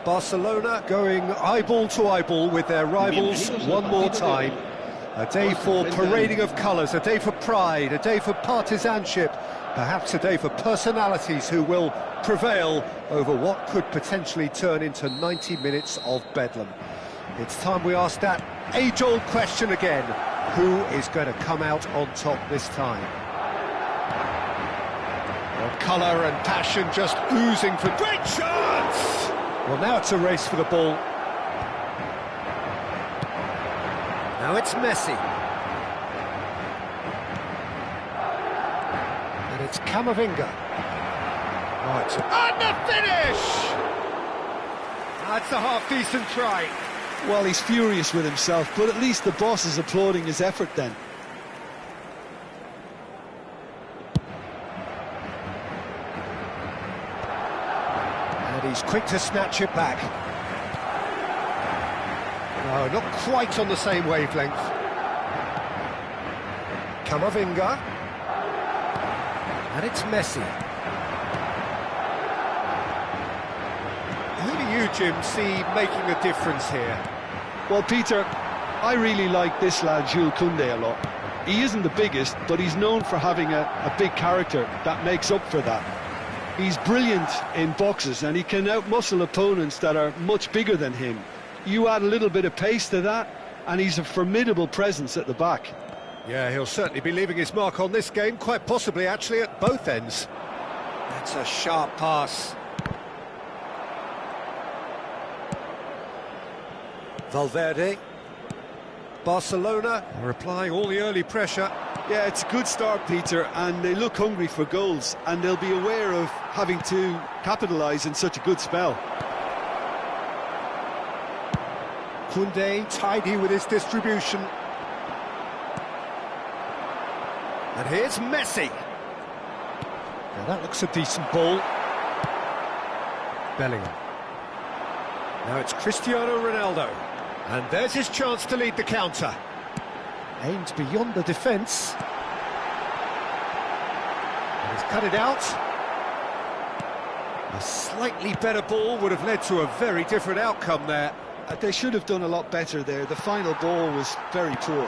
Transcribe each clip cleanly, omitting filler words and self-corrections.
Barcelona going eyeball to eyeball with their rivals one more time. A day for parading of colours, a day for pride, a day for partisanship, perhaps a day for personalities who will prevail over what could potentially turn into 90 minutes of bedlam. It's time we ask that age-old question again. Who is going to come out on top this time? Well, colour and passion just oozing for great chance! Well, now it's a race for the ball. Now it's Messi. And it's Camavinga. Right. And the finish! That's a half-decent try. Well, he's furious with himself, but at least the boss is applauding his effort then. And he's quick to snatch it back. No, not quite on the same wavelength. Camavinga. And it's Messi. Who do you, Jim, see making a difference here? Well, Peter, I really like this lad, Jules Koundé, a lot. He isn't the biggest, but he's known for having a big character that makes up for that. He's brilliant in boxes, and he can outmuscle opponents that are much bigger than him. You add a little bit of pace to that, and he's a formidable presence at the back. Yeah, he'll certainly be leaving his mark on this game, quite possibly actually at both ends. That's a sharp pass. Valverde. Barcelona are applying all the early pressure. Yeah, it's a good start, Peter, and they look hungry for goals, and they'll be aware of having to capitalise in such a good spell. Koundé tidy with his distribution. And here's Messi. Now that looks a decent ball. Bellingham. Now it's Cristiano Ronaldo. And there's his chance to lead the counter. Aimed beyond the defence. And he's cut it out. A slightly better ball would have led to a very different outcome there. They should have done a lot better there. The final ball was very poor.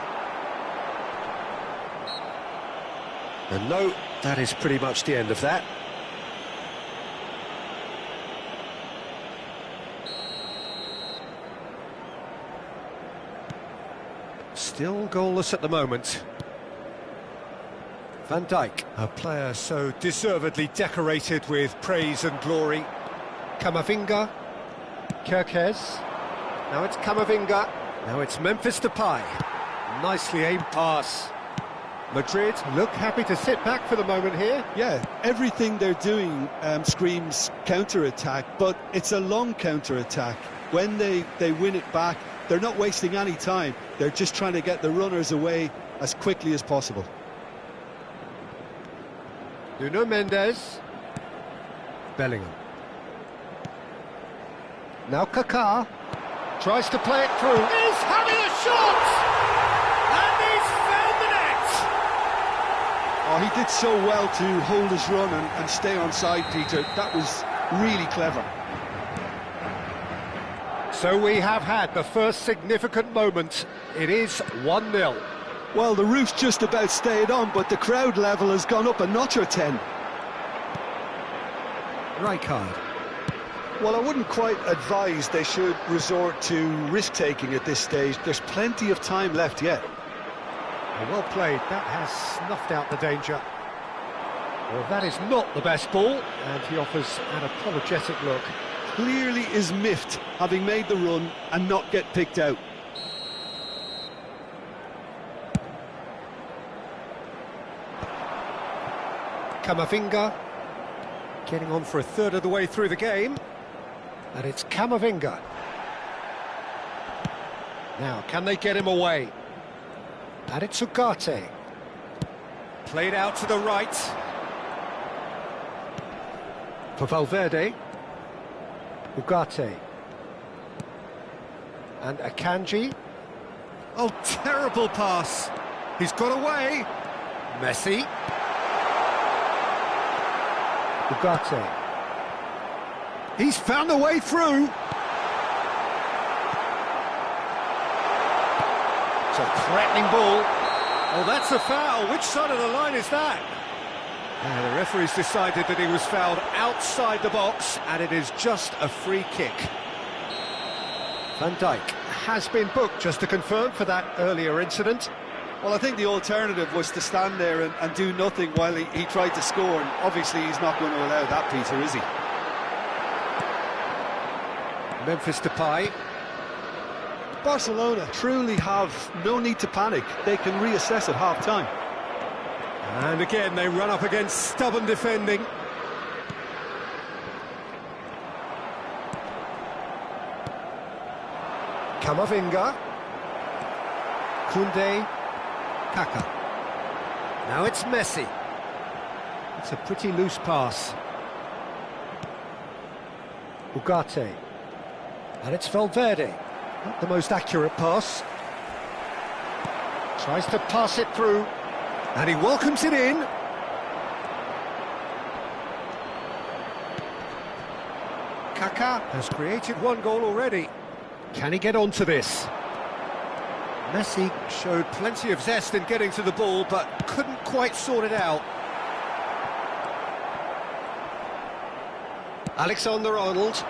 And no, that is pretty much the end of that. Still goalless at the moment. Van Dijk, a player so deservedly decorated with praise and glory. Camavinga. Kerkez. Now it's Camavinga. Now it's Memphis Depay. Nicely aimed pass. Madrid look happy to sit back for the moment here. Yeah, everything they're doing screams counter-attack, but it's a long counter-attack. When they win it back, they're not wasting any time. They're just trying to get the runners away as quickly as possible. Nuno Mendes. Bellingham. Now Kalah. Tries to play it through. He's having a shot! And he's found the net! Oh, he did so well to hold his run and stay on side, Peter. That was really clever. So we have had the first significant moment. It is 1-0. Well, the roof's just about stayed on, but the crowd level has gone up a notch or 10. Rijkaard. Well, I wouldn't quite advise they should resort to risk-taking at this stage. There's plenty of time left yet. Well played. That has snuffed out the danger. Well, that is not the best ball, and he offers an apologetic look. Clearly is miffed, having made the run and not get picked out. Camavinga getting on for a third of the way through the game. And it's Camavinga. Now, can they get him away? And it's Ugarte. Played out to the right. For Valverde. Ugarte. And Akanji. Oh, terrible pass. He's got away. Messi. Ugarte. He's found a way through. a threatening ball. Oh, that's a foul. Which side of the line is that? The referee's decided that he was fouled outside the box, and it is just a free kick. Van Dijk has been booked, just to confirm, for that earlier incident. Well, I think the alternative was to stand there and do nothing while he tried to score, and obviously he's not going to allow that, Peter, is he? Memphis Depay. Barcelona truly have no need to panic. They can reassess at half-time. And again, they run up against stubborn defending. Camavinga. Koundé. Kaká. Now it's Messi. It's a pretty loose pass. Ugarte. And it's Valverde. Not the most accurate pass. Tries to pass it through. And he welcomes it in. Kaká has created one goal already. Can he get onto this? Messi showed plenty of zest in getting to the ball, but couldn't quite sort it out. Alexander-Arnold.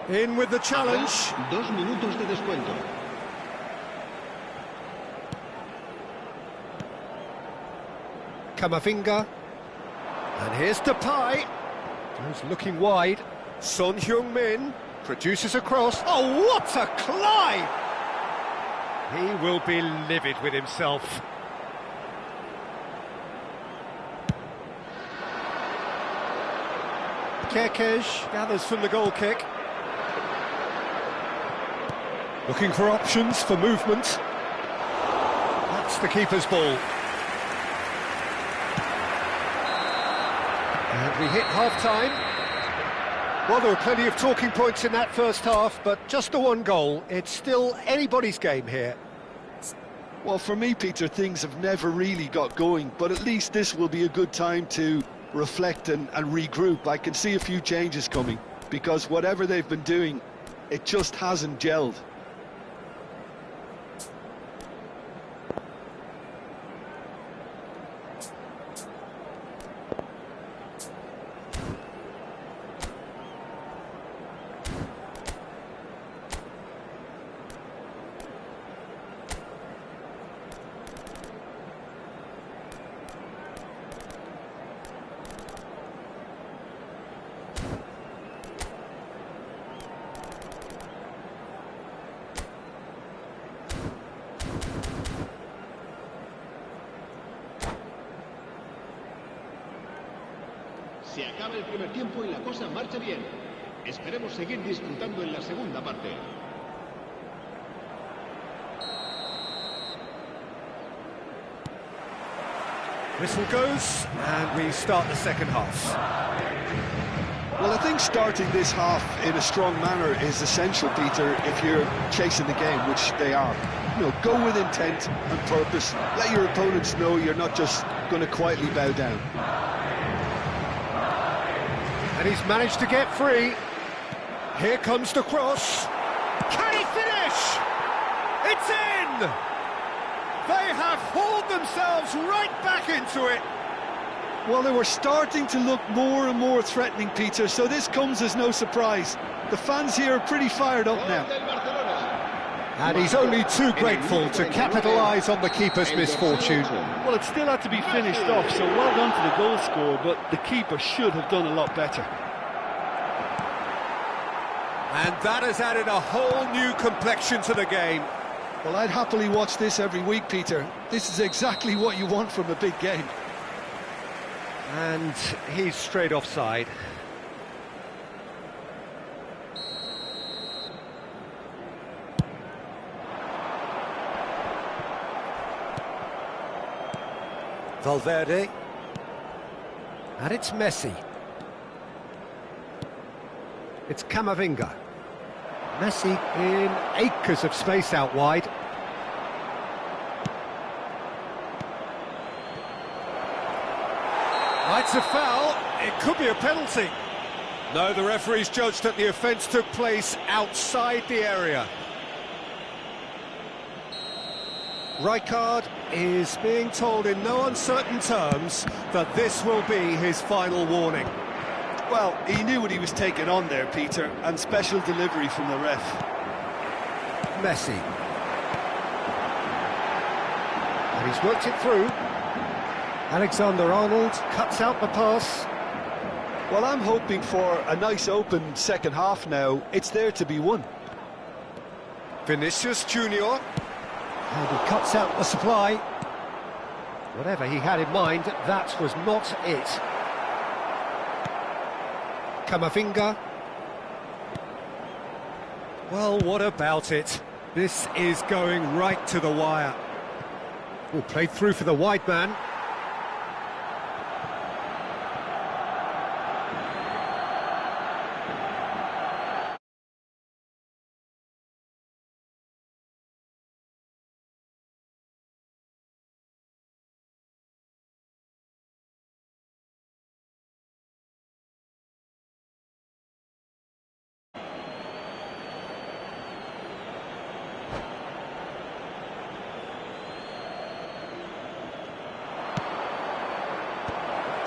In with the challenge. 2 minutos de descuento. Camavinga. And here's Depay. He's looking wide. Son Heung-min produces a cross. Oh, what a climb! He will be livid with himself. Kerkez gathers from the goal kick. Looking for options for movement. That's the keeper's ball. And we hit half-time. Well, there were plenty of talking points in that first half, but just the one goal. It's still anybody's game here. Well, for me, Peter, things have never really got going, but at least this will be a good time to reflect and regroup. I can see a few changes coming, because whatever they've been doing, it just hasn't gelled. Se acaba el primer tiempo y la cosa marcha bien. Esperemos seguir disfrutando en la segunda parte. Whistle goes, and we start the second half. Well, I think starting this half in a strong manner is essential, Peter, if you're chasing the game, which they are. You know, go with intent and purpose. Let your opponents know you're not just going to quietly bow down. And he's managed to get free. Here comes the cross. Can he finish? It's in! They have hauled themselves right back into it. Well, they were starting to look more and more threatening, Peter, so this comes as no surprise. The fans here are pretty fired up now. And he's only too grateful to capitalise on the keeper's misfortune. Well, it still had to be finished off, so well done to the goal scorer, but the keeper should have done a lot better. And that has added a whole new complexion to the game. Well, I'd happily watch this every week, Peter. This is exactly what you want from a big game. And he's straight offside. Valverde. And it's Messi. It's Camavinga. Messi in acres of space out wide. That's a foul. It could be a penalty. No, the referee's judged that the offence took place outside the area. Rijkaard is being told in no uncertain terms that this will be his final warning. Well, he knew what he was taking on there, Peter, and special delivery from the ref. Messi. And he's worked it through. Alexander-Arnold cuts out the pass. Well, I'm hoping for a nice open second half now. It's there to be won. Vinicius Junior. And he cuts out the supply. Whatever he had in mind, that was not it. Camavinga. Well, what about it? This is going right to the wire. Oh, played through for the wide man.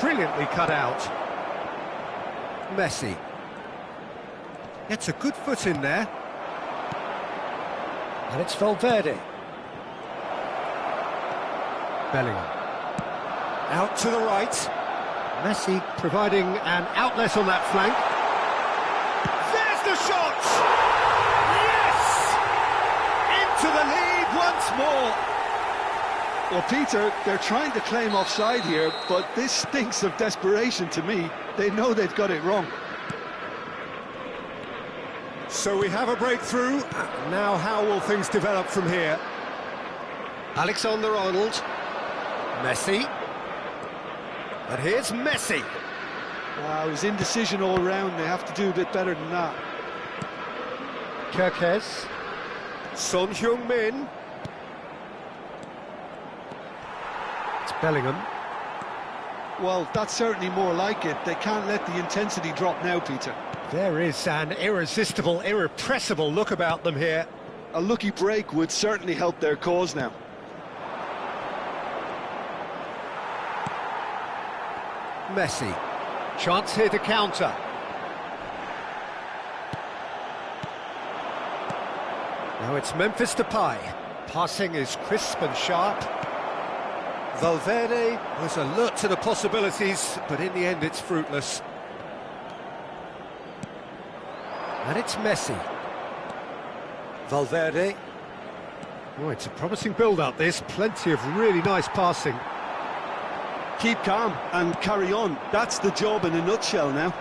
Brilliantly cut out. Messi. Gets a good foot in there. And it's Valverde. Bellingham. Out to the right. Messi providing an outlet on that flank. There's the shot! Yes! Into the lead once more. Well, Peter, they're trying to claim offside here, but this stinks of desperation to me. They know they've got it wrong. So we have a breakthrough. Now how will things develop from here? Alexander-Arnold. Messi. And here's Messi. Wow, it was indecision all round. They have to do a bit better than that. Kerkez. Son Heung-min. Bellingham. Well, that's certainly more like it. They can't let the intensity drop now, Peter. There is an irresistible, irrepressible look about them here. A lucky break would certainly help their cause now. Messi. Chance here to counter. Now it's Memphis Depay. Passing is crisp and sharp. Valverde was alert to the possibilities, but in the end it's fruitless. And it's Messi. Valverde. Oh, it's a promising build-up, this. Plenty of really nice passing. Keep calm and carry on. That's the job in a nutshell now.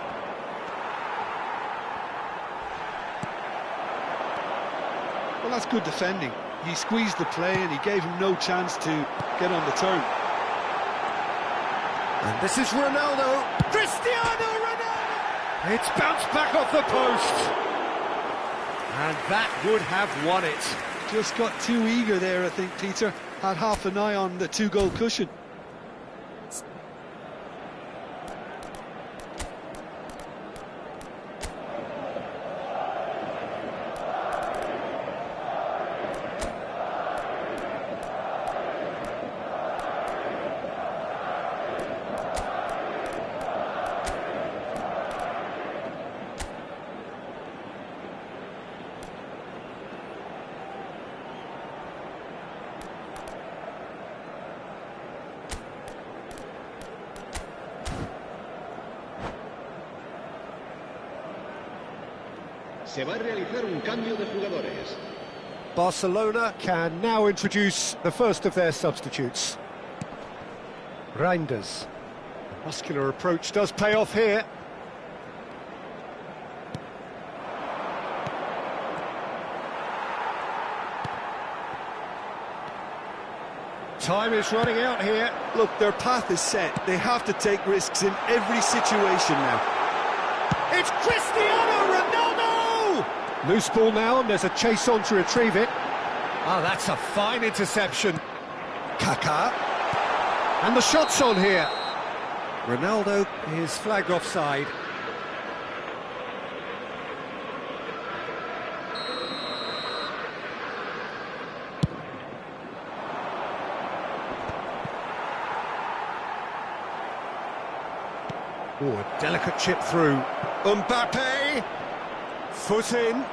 Well, that's good defending. He squeezed the play and he gave him no chance to get on the turn. And this is Ronaldo. Cristiano Ronaldo! It's bounced back off the post. And that would have won it. Just got too eager there, I think, Peter. Had half an eye on the two-goal cushion. Se va a realizar un cambio de jugadores. Barcelona can now introduce the first of their substitutes. Reinders. The muscular approach does pay off here. Time is running out here. Look, their path is set. They have to take risks in every situation now. It's Cristiano Ronaldo! Loose ball now, and there's a chase on to retrieve it. Oh, that's a fine interception. Kaká. And the shot's on here. Ronaldo is flagged offside. Oh, a delicate chip through. Mbappe! Foot in.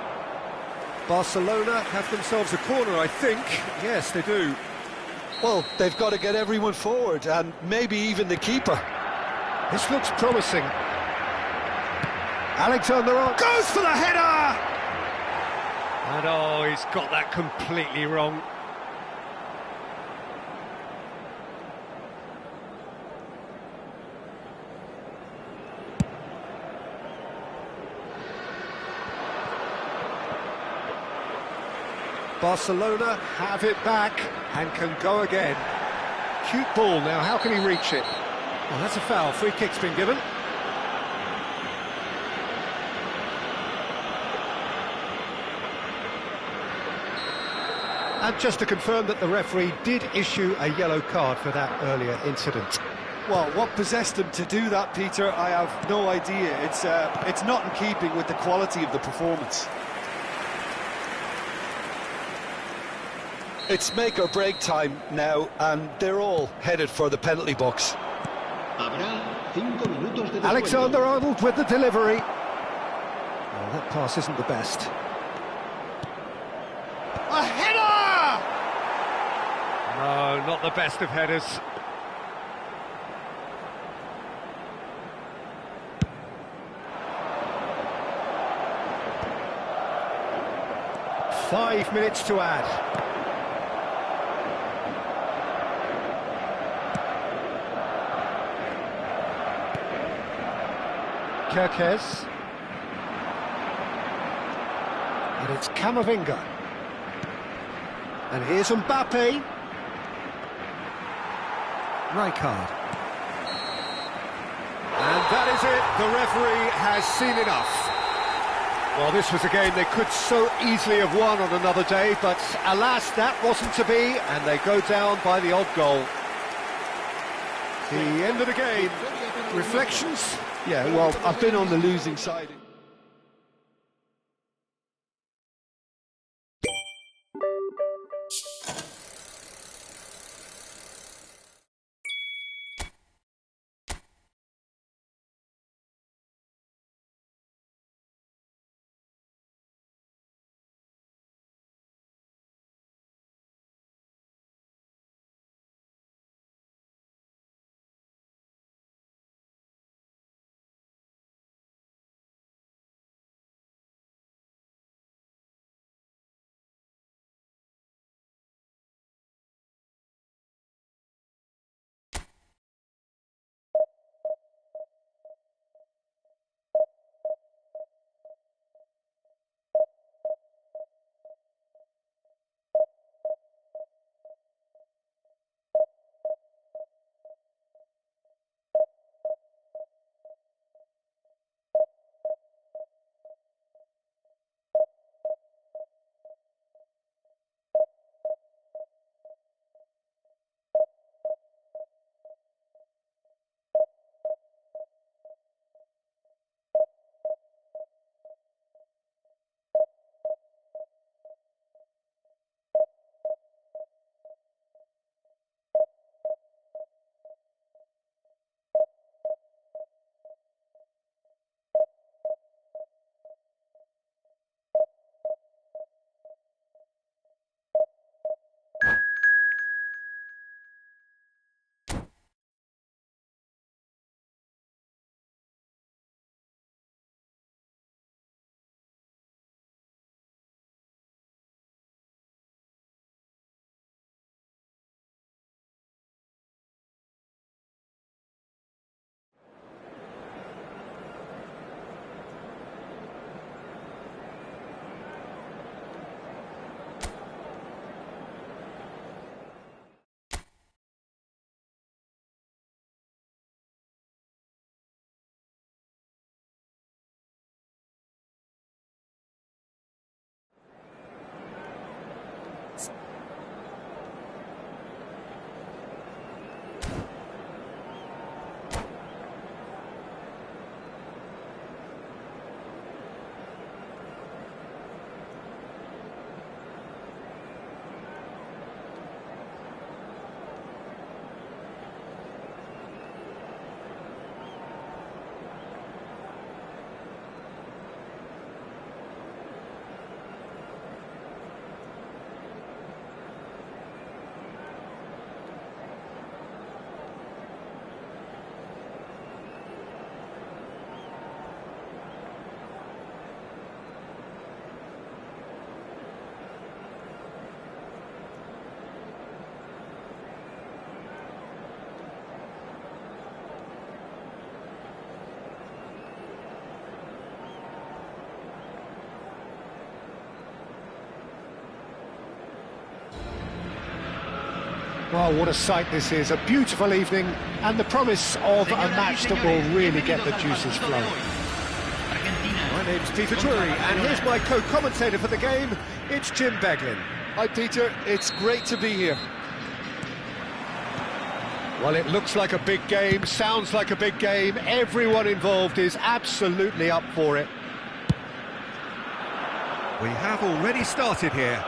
Barcelona have themselves a corner, I think. Yes, they do. Well, they've got to get everyone forward, and maybe even the keeper. This looks promising. Alexander goes for the header! And oh, he's got that completely wrong. Barcelona have it back and can go again. Cute ball now, how can he reach it? Well, that's a foul, free kick's been given. And just to confirm that the referee did issue a yellow card for that earlier incident. Well, what possessed him to do that, Peter, I have no idea. It's not in keeping with the quality of the performance. It's make or break time now, and they're all headed for the penalty box. Alexander-Arnold with the delivery. Well, that pass isn't the best. A header! No, not the best of headers. Five minutes to add. Kerkez. And it's Camavinga. And here's Mbappe. Rijkaard. And that is it. The referee has seen enough. Well, this was a game they could so easily have won on another day, but alas, that wasn't to be, and they go down by the odd goal. The end of the game. Reflections? Yeah, well, I've been on the losing side. Oh, what a sight this is, a beautiful evening, and the promise of a match that will really get the juices flowing. My name's Peter Drury, and here's my co-commentator for the game, it's Jim Beglin. Hi Peter, it's great to be here. Well, it looks like a big game, sounds like a big game, everyone involved is absolutely up for it. We have already started here.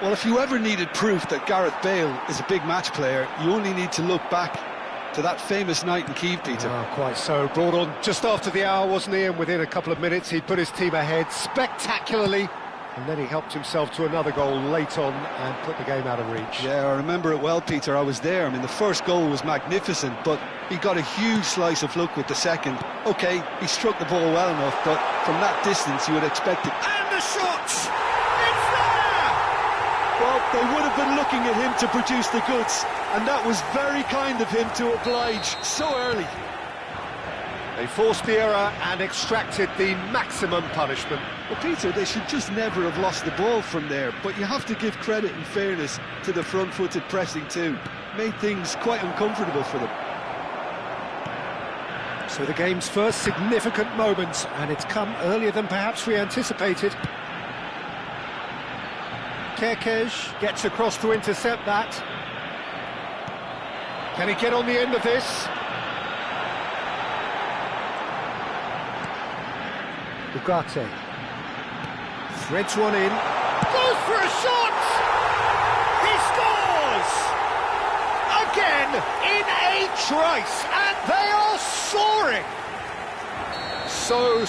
Well, if you ever needed proof that Gareth Bale is a big match player, you only need to look back to that famous night in Kiev, Peter. Oh, quite so. Brought on just after the hour, wasn't he? And within a couple of minutes, he put his team ahead spectacularly. And then he helped himself to another goal late on and put the game out of reach. Yeah, I remember it well, Peter. I was there. I mean, the first goal was magnificent, but he got a huge slice of luck with the second. OK, he struck the ball well enough, but from that distance, you would expect it. And the shot! It's there! Well, they would have been looking at him to produce the goods, and that was very kind of him to oblige so early. They forced the error and extracted the maximum punishment. Well, Peter, they should just never have lost the ball from there, but you have to give credit and fairness to the front-footed pressing too. Made things quite uncomfortable for them. So the game's first significant moment, and it's come earlier than perhaps we anticipated. Kerkez gets across to intercept that. Can he get on the end of this? Ugarte threads one in, goes for a shot! He scores! Again in a trice, and they are soaring! So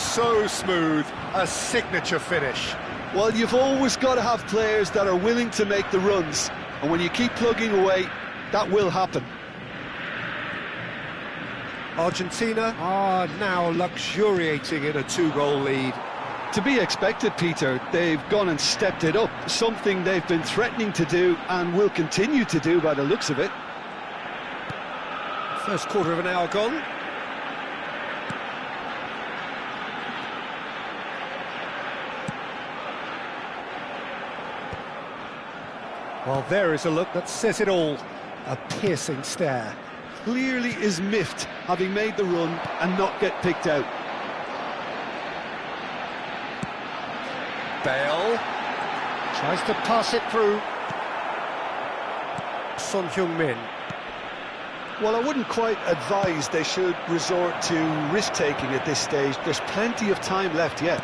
smooth, a signature finish. Well, you've always got to have players that are willing to make the runs, and when you keep plugging away, that will happen. Argentina are now luxuriating in a two-goal lead. To be expected, Peter. They've gone and stepped it up, something they've been threatening to do and will continue to do by the looks of it. First quarter of an hour gone. Well, there is a look that says it all. A piercing stare. Clearly is miffed, having made the run and not get picked out. Bale tries to pass it through. Son Heung-min. Well, I wouldn't quite advise they should resort to risk-taking at this stage. There's plenty of time left yet.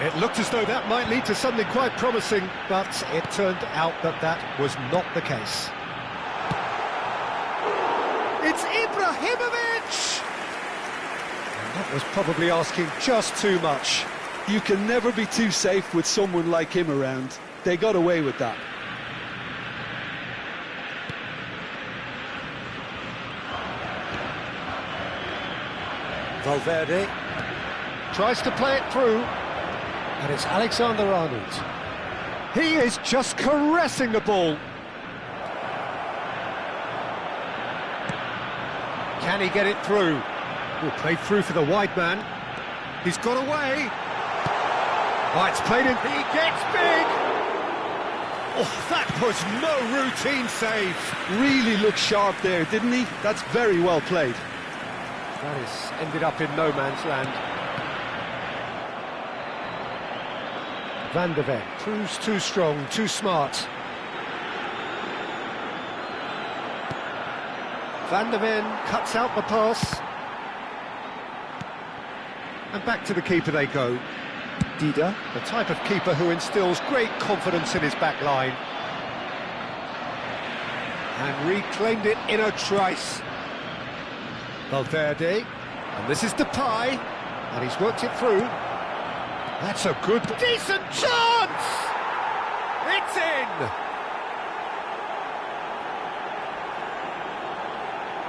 It looked as though that might lead to something quite promising, but it turned out that that was not the case. It's Ibrahimovic! And that was probably asking just too much. You can never be too safe with someone like him around. They got away with that. Valverde tries to play it through, and it's Alexander-Arnold. He is just caressing the ball. Can he get it through? Well, played through for the wide man. He's got away. Oh, it's played in. He gets big. Oh, that was no routine save. Really looked sharp there, didn't he? That's very well played. That is ended up in no man's land. Van de Ven proves too strong, too smart. Van de Ven cuts out the pass. And back to the keeper they go. Dida, the type of keeper who instills great confidence in his back line. And reclaimed it in a trice. Valverde, and this is Depay, and he's worked it through. That's a good, decent chance! It's in!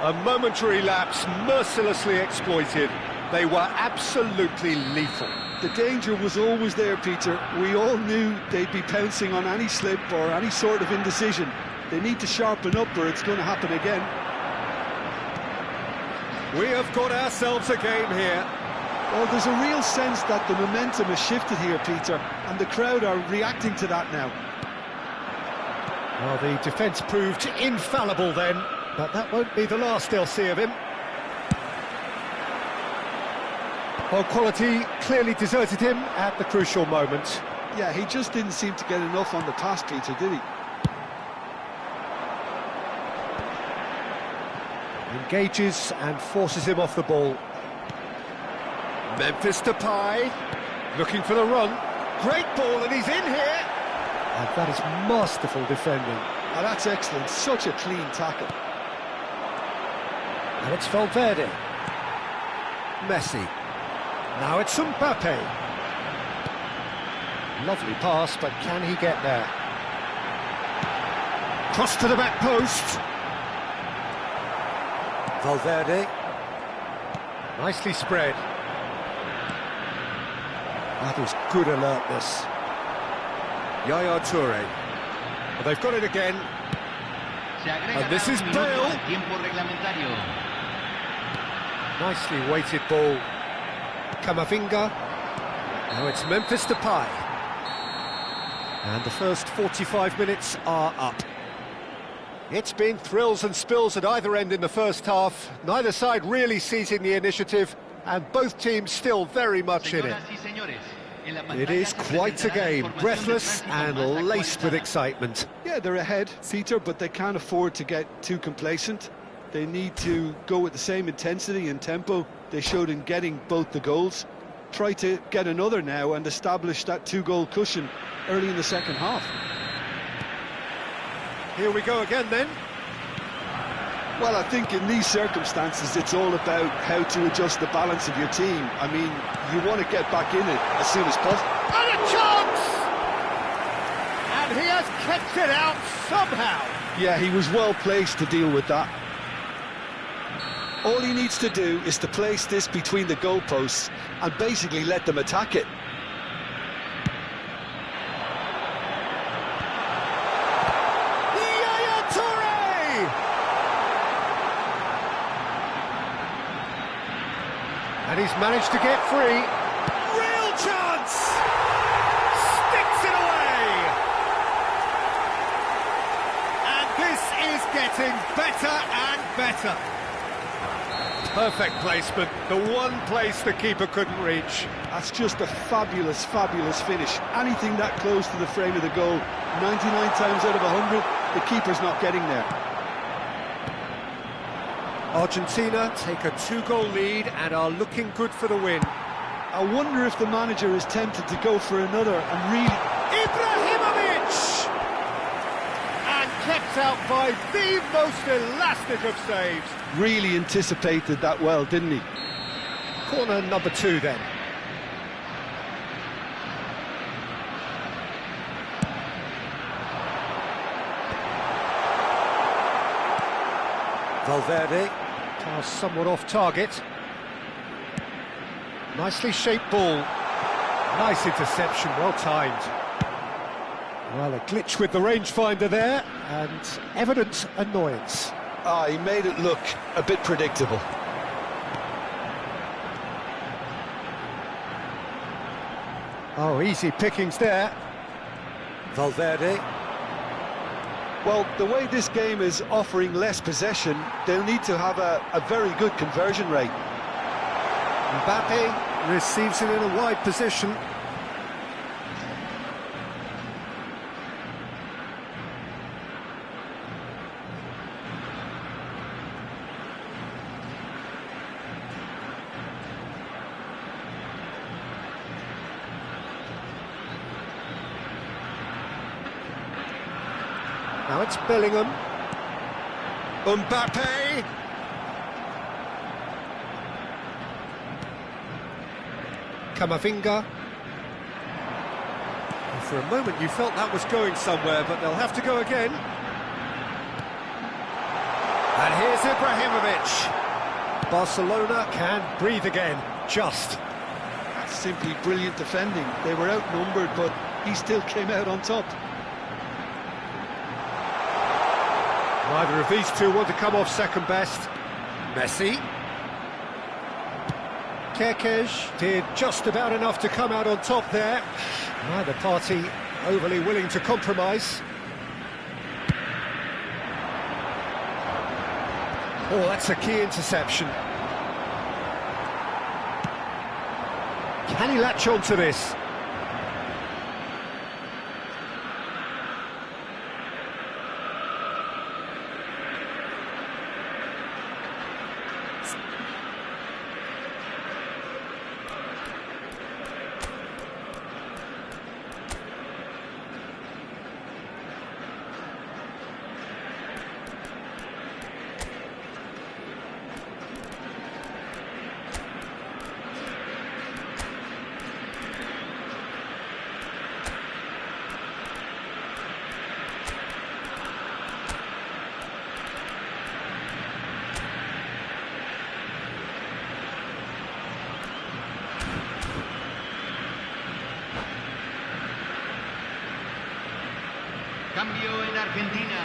A momentary lapse, mercilessly exploited. They were absolutely lethal. The danger was always there, Peter. We all knew they'd be pouncing on any slip or any sort of indecision. They need to sharpen up or it's going to happen again. We have got ourselves a game here. Well, there's a real sense that the momentum has shifted here, Peter, and the crowd are reacting to that now. Well, the defence proved infallible then, but that won't be the last they'll see of him. Well, quality clearly deserted him at the crucial moment. Yeah, he just didn't seem to get enough on the pass, Peter, did he? Engages and forces him off the ball. Memphis Depay, looking for the run. Great ball, and he's in here. And that is masterful defending. Oh, that's excellent. Such a clean tackle. And it's Valverde. Messi. Now it's Mbappe. Lovely pass, but can he get there? Cross to the back post. Valverde. Nicely spread. That was good alertness. Yaya Toure. Well, they've got it again. And this is Bale. Nicely weighted ball. Camavinga. Now it's Memphis Depay. And the first 45 minutes are up. It's been thrills and spills at either end in the first half. Neither side really seizing the initiative, and both teams still very much in it. It is quite a game, breathless and laced with excitement. Yeah, they're ahead, Peter, but they can't afford to get too complacent. They need to go with the same intensity and tempo they showed in getting both the goals. Try to get another now and establish that two-goal cushion early in the second half. Here we go again then. Well, I think in these circumstances it's all about how to adjust the balance of your team. I mean, you want to get back in it as soon as possible. And a chance! And he has kept it out somehow. Yeah, he was well placed to deal with that. All he needs to do is to place this between the goalposts and basically let them attack it. And he's managed to get free. Real chance! Sticks it away! And this is getting better and better. Perfect placement, the one place the keeper couldn't reach. That's just a fabulous, fabulous finish. Anything that close to the frame of the goal, 99 times out of 100, the keeper's not getting there. Argentina take a two-goal lead and are looking good for the win. I wonder if the manager is tempted to go for another and really... Ibrahimovic! And kept out by the most elastic of saves. Really anticipated that well, didn't he? Corner number 2 then. Valverde, pass somewhat off target. Nicely shaped ball. Nice interception, well timed. Well, a glitch with the rangefinder there, and evident annoyance. He made it look a bit predictable. Oh, easy pickings there. Valverde. Well, the way this game is offering less possession, they'll need to have a very good conversion rate. Mbappe receives it in a wide position. Now it's Bellingham. Mbappe. Camavinga. And for a moment you felt that was going somewhere, but they'll have to go again. And here's Ibrahimovic. Barcelona can breathe again, just. That's simply brilliant defending. They were outnumbered, but he still came out on top. Neither of these two want to come off second best. Messi. Kekej did just about enough to come out on top there. Neither party overly willing to compromise. Oh, that's a key interception. Can he latch on to this? Cambio en Argentina.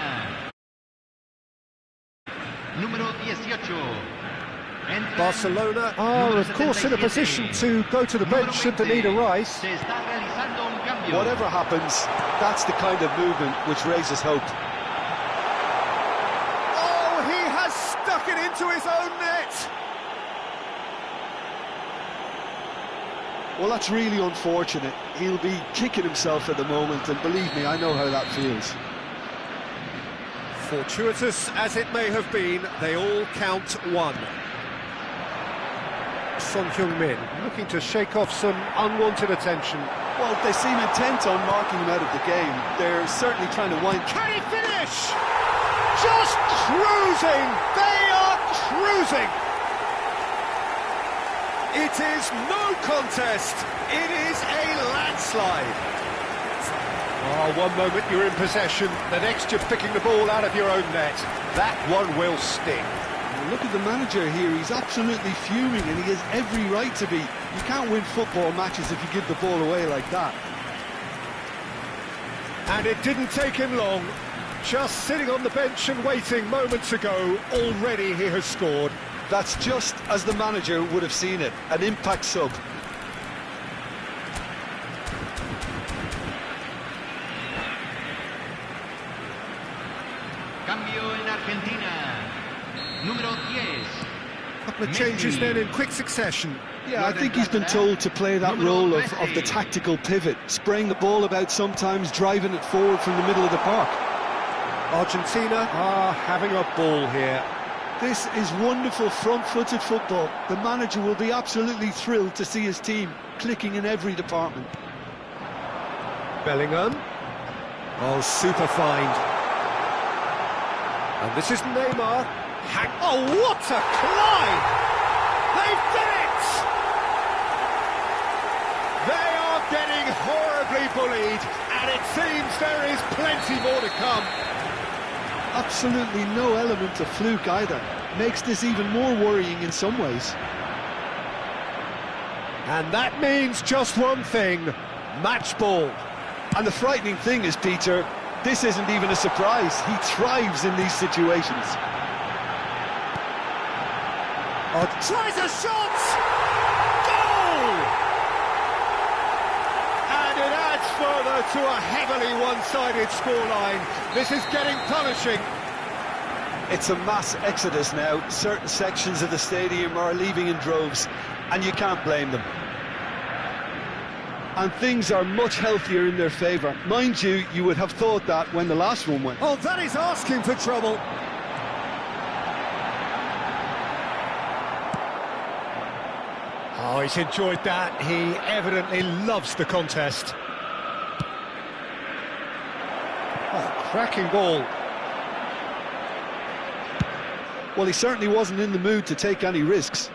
Número 18. Barcelona are, of course, in a position to go to the bench should the need arise. Whatever happens, that's the kind of movement which raises hope. Oh, he has stuck it into his own net! Well, that's really unfortunate. He'll be kicking himself at the moment, and believe me, I know how that feels. Fortuitous as it may have been, they all count one. Son Heung-min looking to shake off some unwanted attention. Well, they seem intent on marking him out of the game. They're certainly trying to wind... Can he finish? Just cruising! They are cruising! It is no contest. It is a landslide. Oh, one moment you're in possession, the next you're picking the ball out of your own net. That one will sting. Look at the manager here, he's absolutely fuming, and he has every right to be. You can't win football matches if you give the ball away like that. And it didn't take him long. Just sitting on the bench and waiting moments ago, already he has scored. That's just as the manager would have seen it, an impact sub. Cambio en Argentina. Número 10. Couple of changes then in quick succession. Yeah, I think he's been told to play that role of the tactical pivot, spraying the ball about sometimes, driving it forward from the middle of the park. Argentina are having a ball here. This is wonderful front-footed football. The manager will be absolutely thrilled to see his team clicking in every department. Bellingham. Oh, super find. And this is Neymar. Oh, what a climb! They've done it! They are getting horribly bullied, and it seems there is plenty more to come. Absolutely no element of fluke either. Makes this even more worrying in some ways. And that means just one thing, match ball. And the frightening thing is, Peter, this isn't even a surprise. He thrives in these situations. Oh, tries a shot! Goal! And it adds further to a heavily one-sided scoreline. This is getting punishing. It's a mass exodus now. Certain sections of the stadium are leaving in droves, and you can't blame them. And things are much healthier in their favour. Mind you, you would have thought that when the last one went. Oh, that is asking for trouble. Oh, he's enjoyed that. He evidently loves the contest. Oh, cracking ball. Well, he certainly wasn't in the mood to take any risks.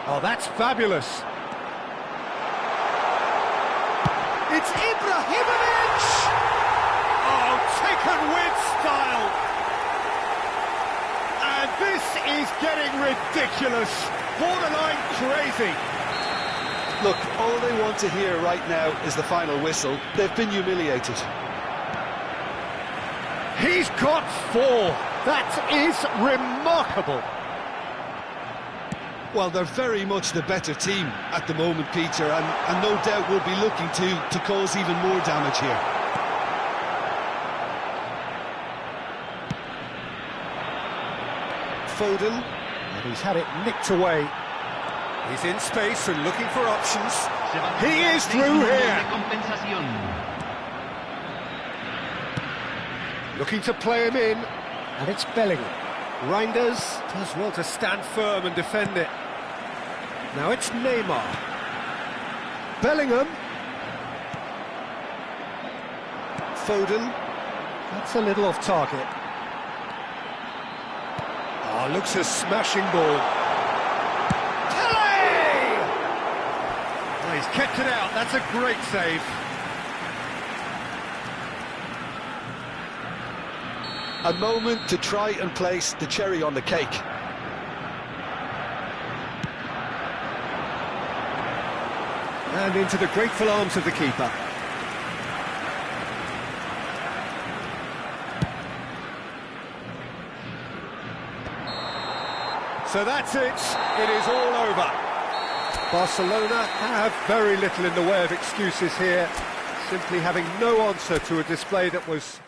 Oh, that's fabulous. It's Ibrahimovic! Oh, taken with style. And this is getting ridiculous, borderline crazy. Look, all they want to hear right now is the final whistle. They've been humiliated. He's got 4. That is remarkable. Well, they're very much the better team at the moment, Peter, and no doubt will be looking to cause even more damage here. Foden, and he's had it nicked away. He's in space and looking for options. He is through here. Looking to play him in, and it's Bellingham. Reinders does well to stand firm and defend it. Now it's Neymar. Bellingham. Foden. That's a little off target. Oh, looks a smashing ball. Tele! Oh, he's kept it out. That's a great save. A moment to try and place the cherry on the cake. And into the grateful arms of the keeper. So that's it. It is all over. Barcelona have very little in the way of excuses here, simply having no answer to a display that was...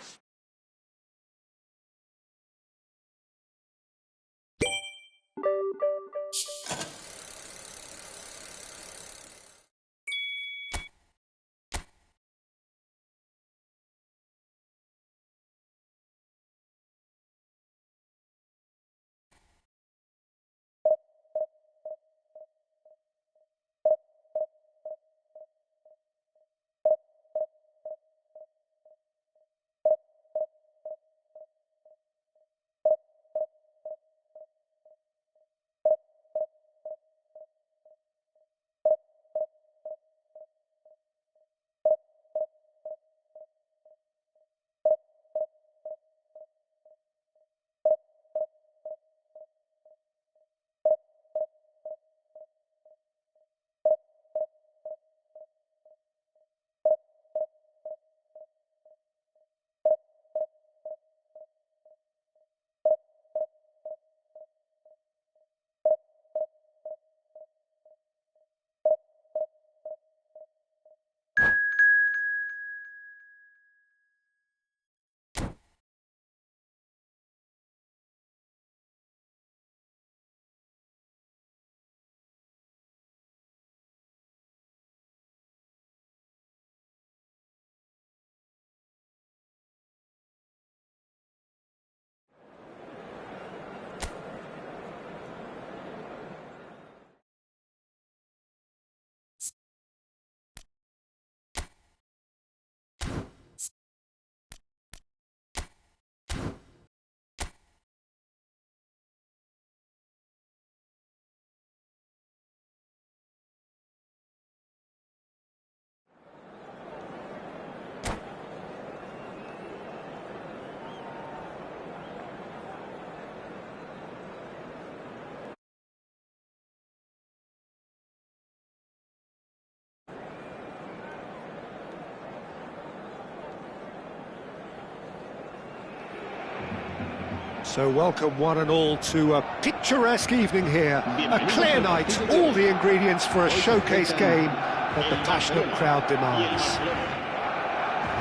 So welcome one and all to a picturesque evening here, a clear night, all the ingredients for a showcase game that the passionate crowd demands.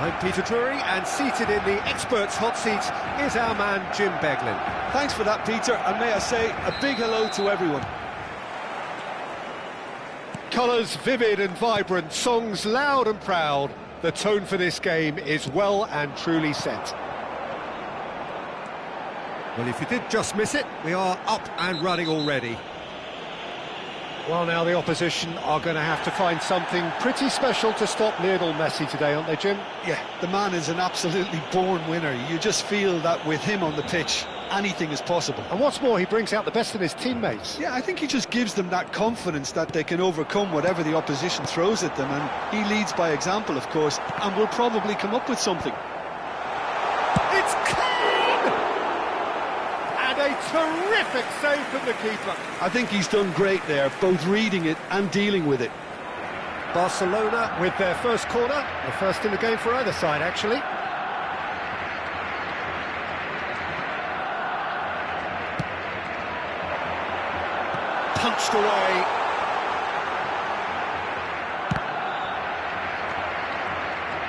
I'm Peter Drury, and seated in the experts' hot seat is our man Jim Beglin. Thanks for that, Peter, and may I say a big hello to everyone. Colours vivid and vibrant, songs loud and proud. The tone for this game is well and truly set. Well, if you did just miss it, we are up and running already. Well, now the opposition are going to have to find something pretty special to stop Lionel Messi today, aren't they, Jim? Yeah, the man is an absolutely born winner. You just feel that with him on the pitch, anything is possible. And what's more, he brings out the best in his teammates. Yeah, I think he just gives them that confidence that they can overcome whatever the opposition throws at them, and he leads by example, of course, and will probably come up with something. It's clean! And a terrific save from the keeper. I think he's done great there, both reading it and dealing with it. Barcelona with their first corner, the first in the game for either side, actually. punched away.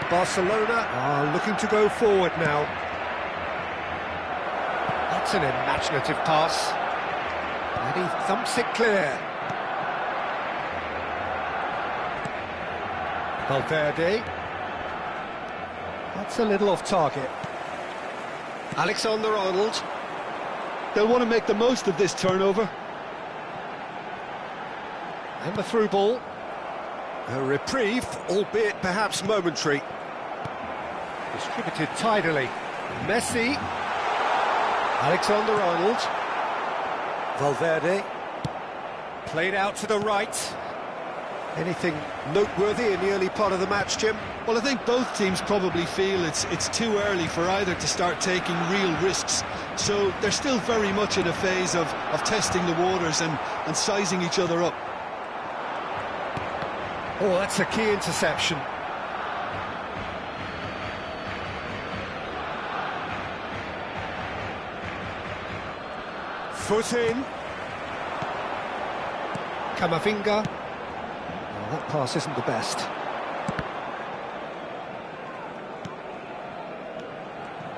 Barcelona are looking to go forward now. That's an imaginative pass. And he thumps it clear. Valverde. That's a little off target. Alexander-Arnold. They'll want to make the most of this turnover. And the through ball. A reprieve, albeit perhaps momentary. Distributed tidily. Messi. Alexander-Arnold. Valverde. Played out to the right. Anything noteworthy in the early part of the match, Jim? Well, I think both teams probably feel it's too early for either to start taking real risks. So they're still very much in a phase of testing the waters and sizing each other up. Oh, that's a key interception. Foot in. Camavinga. Oh, that pass isn't the best.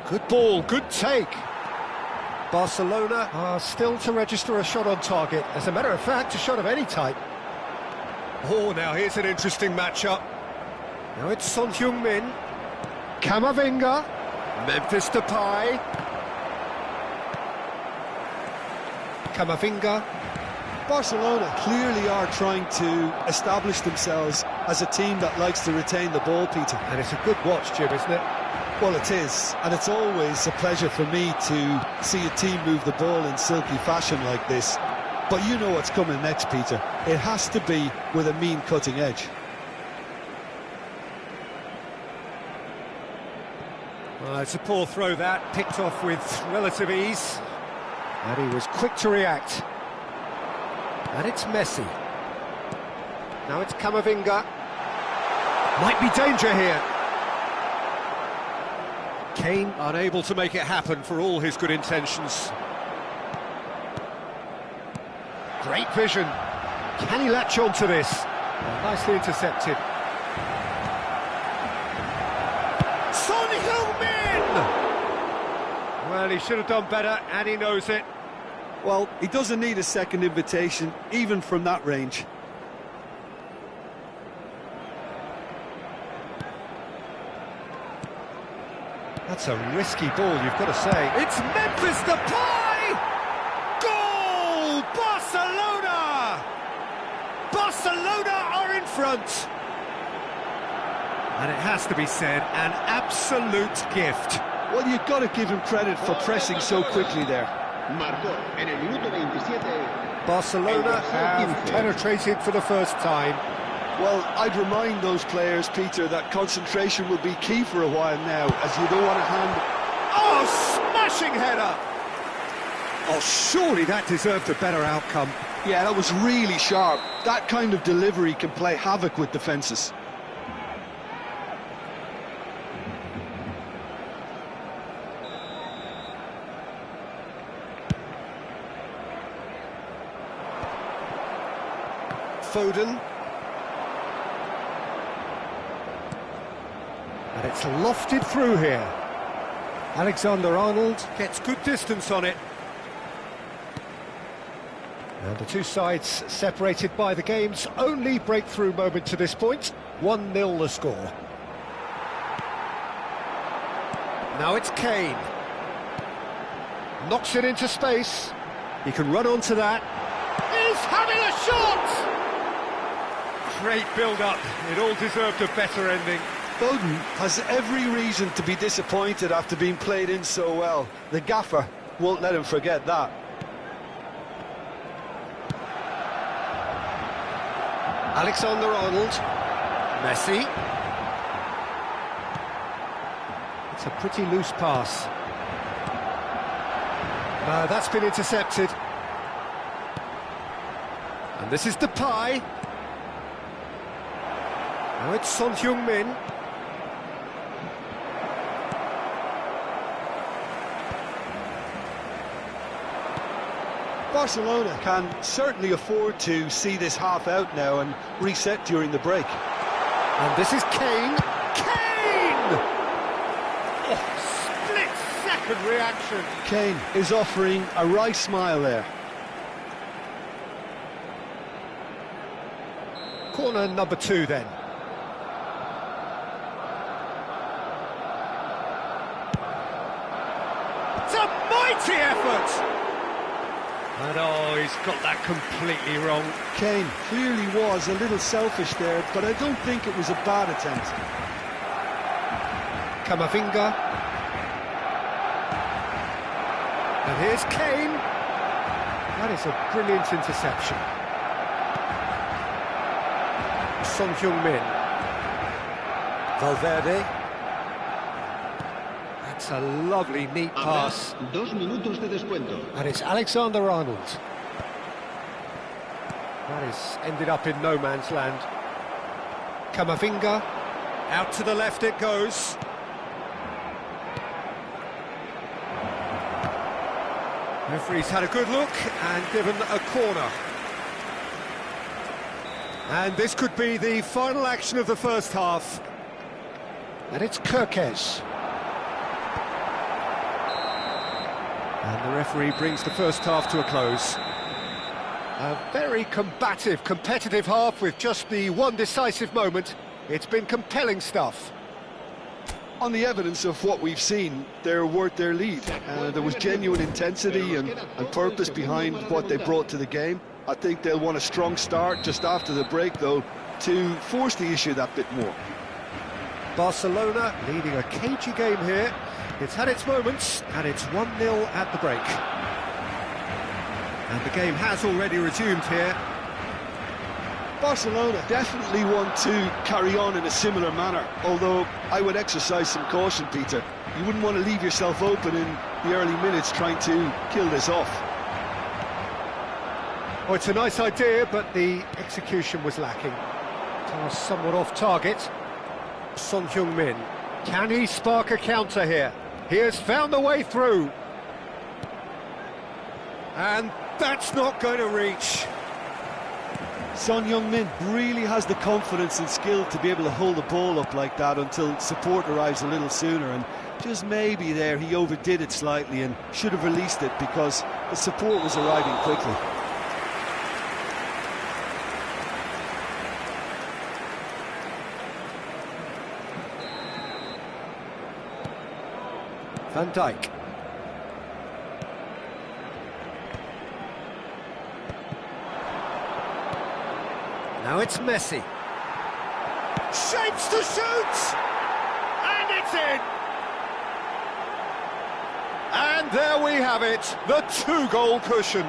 Good ball, good take. Barcelona are still to register a shot on target. As a matter of fact, a shot of any type. Oh, now here's an interesting matchup. Now it's Son Heung-min. Camavinga. Memphis Depay. Camavinga. Barcelona clearly are trying to establish themselves as a team that likes to retain the ball, Peter. And it's a good watch, Jim, isn't it? Well, it is, and it's always a pleasure for me to see a team move the ball in silky fashion like this. But you know what's coming next, Peter. It has to be with a mean cutting edge. Well, it's a poor throw that, picked off with relative ease. And he was quick to react. And it's Messi. Now it's Camavinga. Might be danger here. Kane unable to make it happen for all his good intentions. Great vision. Can he latch on to this? Well, nicely intercepted. Son Heung-min! Well, he should have done better, and he knows it. Well, he doesn't need a second invitation, even from that range. That's a risky ball, you've got to say. It's Memphis Depay! Goal! Barcelona! Barcelona are in front! And it has to be said, an absolute gift. Well, you've got to give him credit for pressing so quickly there. Marcó en el minuto 27. Barcelona have penetrated for the first time. Well, I'd remind those players, Peter, that concentration will be key for a while now, as you don't want to hand... Oh, smashing header! Oh, surely that deserved a better outcome. Yeah, that was really sharp. That kind of delivery can play havoc with defences. Foden. And it's lofted through here. Alexander-Arnold gets good distance on it. And the two sides separated by the game's only breakthrough moment to this point. 1-0 the score. Now it's Kane. Knocks it into space. He can run onto that. He's having a shot! Great build-up. It all deserved a better ending. Foden has every reason to be disappointed after being played in so well. The gaffer won't let him forget that. Alexander-Arnold. Messi. It's a pretty loose pass. That's been intercepted. And this is Depay. Now it's Son Heung-min. Barcelona can certainly afford to see this half out now and reset during the break. And this is Kane. Kane! Oh, split-second reaction. Kane is offering a wry smile there. Corner number 2 then. It's a mighty effort! And oh, he's got that completely wrong. Kane clearly was a little selfish there, but I don't think it was a bad attempt. Camavinga. And here's Kane. That is a brilliant interception. Son Heung-min. Valverde. That's a lovely, neat pass. 2 minutos de descuento. And it's Alexander-Arnold. That has ended up in no man's land. Camavinga. Out to the left it goes. Referee's had a good look and given a corner. And this could be the final action of the first half. And it's Kirkes. And the referee brings the first half to a close. A very combative, competitive half with just the one decisive moment. It's been compelling stuff. On the evidence of what we've seen, they're worth their lead. There was genuine intensity and purpose behind what they brought to the game. I think they'll want a strong start just after the break, though, to force the issue that bit more. Barcelona leading a cagey game here. It's had its moments, and it's 1-0 at the break. And the game has already resumed here. Barcelona definitely want to carry on in a similar manner, although I would exercise some caution, Peter. You wouldn't want to leave yourself open in the early minutes trying to kill this off. Oh, it's a nice idea, but the execution was lacking. Pass somewhat off target. Son Heung-min. Can he spark a counter here? He has found the way through. And that's not going to reach. Son Heung-min really has the confidence and skill to be able to hold the ball up like that until support arrives a little sooner, and just maybe there he overdid it slightly and should have released it because the support was arriving quickly. Van Dijk. Now it's Messi. Shapes to shoot! And it's in! And there we have it, the 2-goal cushion.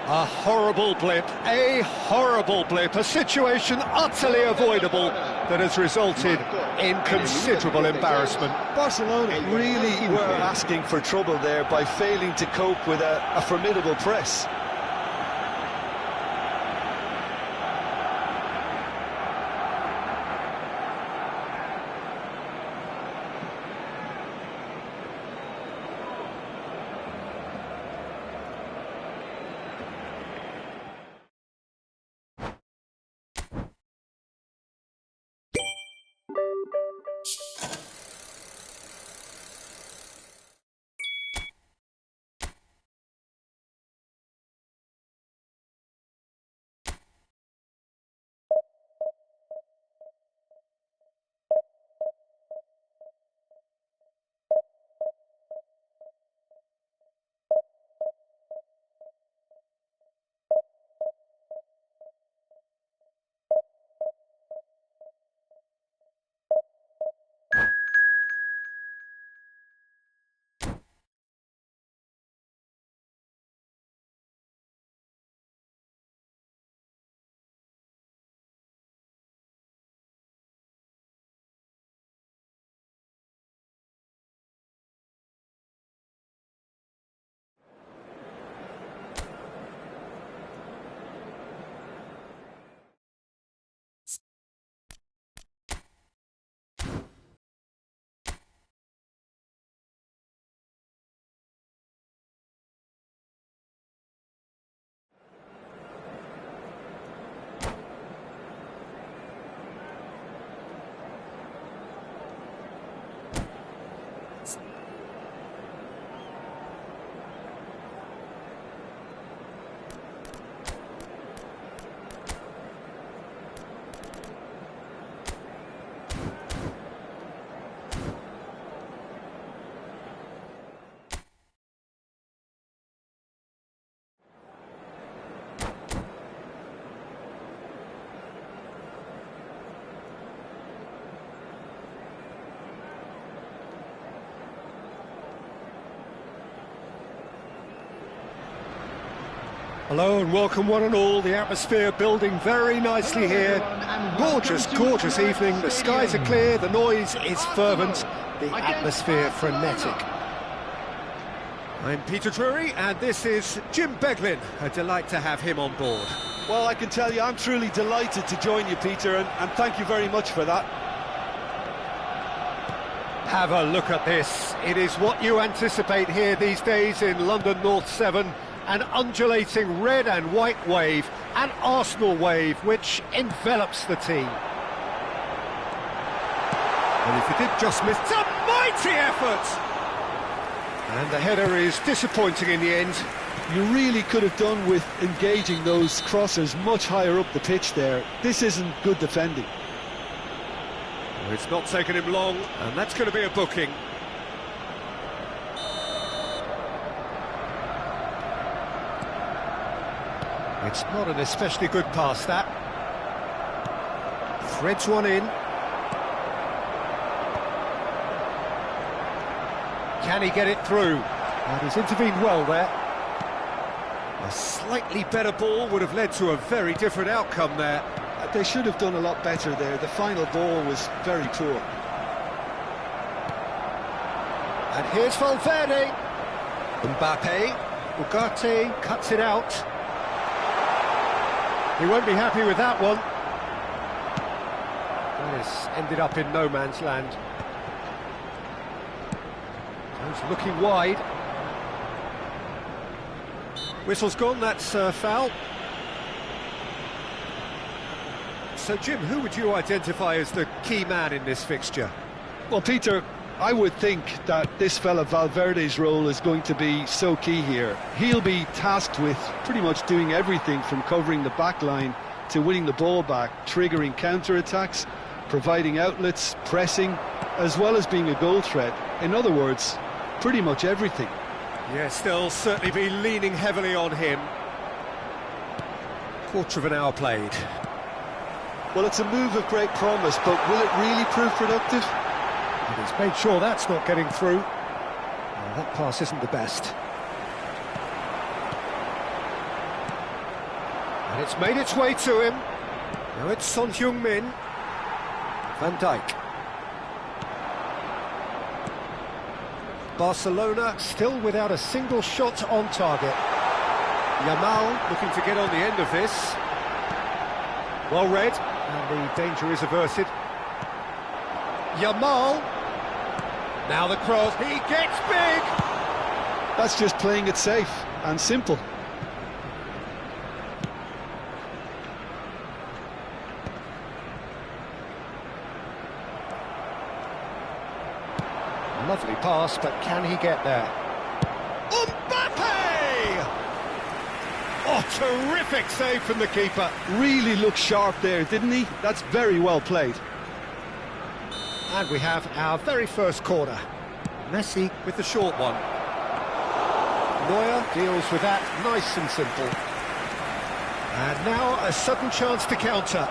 A horrible blip, a situation utterly avoidable that has resulted in considerable embarrassment. Barcelona really were asking for trouble there by failing to cope with a formidable press. Hello and welcome one and all. The atmosphere building very nicely here. Gorgeous, gorgeous evening. The skies are clear, the noise is fervent, the atmosphere frenetic. I'm Peter Drury and this is Jim Beglin. A delight to have him on board. Well, I can tell you I'm truly delighted to join you, Peter, and thank you very much for that. Have a look at this. It is what you anticipate here these days in London North 7. An undulating red and white wave, an Arsenal wave, which envelops the team. And if he did just miss, it's a mighty effort! And the header is disappointing in the end. You really could have done with engaging those crossers much higher up the pitch there. This isn't good defending. Well, it's not taken him long, and that's going to be a booking. It's not an especially good pass, that. Threads one in. Can he get it through? And he's intervened well there. A slightly better ball would have led to a very different outcome there. They should have done a lot better there. The final ball was very poor. And here's Valverde. Mbappe. Ugarte cuts it out. He won't be happy with that one. This ended up in no man's land. He's looking wide. Whistle's gone, that's foul. So, Jim, who would you identify as the key man in this fixture? Well, Peter, I would think that this fella Valverde's role is going to be so key here. He'll be tasked with pretty much doing everything from covering the back line to winning the ball back, triggering counter-attacks, providing outlets, pressing, as well as being a goal threat. In other words, pretty much everything. Yes, they'll certainly be leaning heavily on him. Quarter of an hour played. Well, it's a move of great promise, but will it really prove productive? And he's made sure that's not getting through. Well, that pass isn't the best. And it's made its way to him. Now it's Son Heung-min. Van Dijk. Barcelona still without a single shot on target. Yamal looking to get on the end of this. Well read, and the danger is averted. Yamal. Now the cross, he gets big! That's just playing it safe and simple. Lovely pass, but can he get there? Mbappe! Oh, terrific save from the keeper. Really looked sharp there, didn't he? That's very well played. And we have our very first corner. Messi with the short one. Neuer deals with that nice and simple. And now a sudden chance to counter.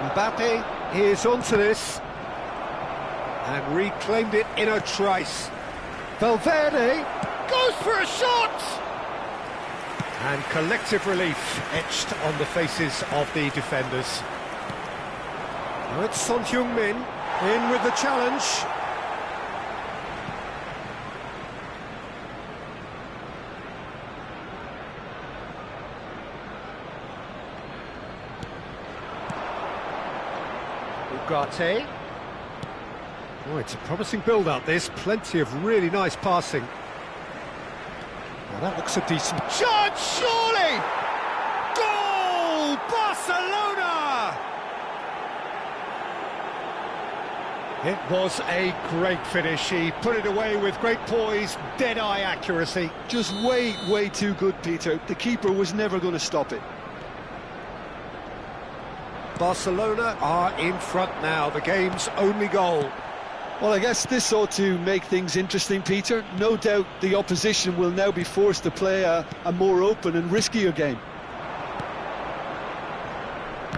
Mbappe is onto this. And reclaimed it in a trice. Valverde goes for a shot! And collective relief etched on the faces of the defenders. Now it's Son Heung-min in with the challenge. Ugarte. Oh, it's a promising build-up, this. Plenty of really nice passing. Now that looks a decent chance, surely! Goal! Barcelona! It was a great finish. He put it away with great poise, dead-eye accuracy. Just way too good, Peter. The keeper was never going to stop it. Barcelona are in front now, the game's only goal. Well, I guess this ought to make things interesting, Peter. No doubt the opposition will now be forced to play a more open and riskier game.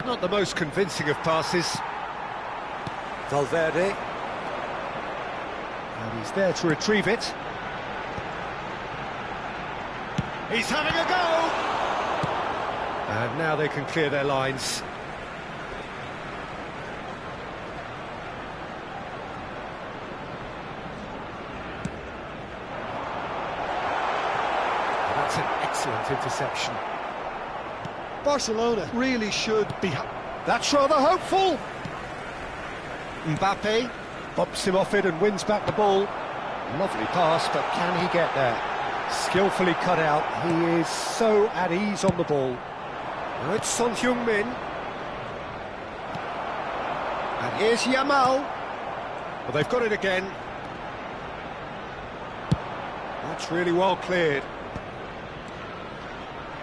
Not the most convincing of passes. Valverde. And he's there to retrieve it. He's having a go! And now they can clear their lines. That's an excellent interception. Barcelona really should be... That's rather hopeful. Mbappe bumps him off it and wins back the ball. Lovely pass, but can he get there? Skillfully cut out. He is so at ease on the ball. Now it's Son Heung-min. And here's Yamal. Well, they've got it again. That's really well cleared.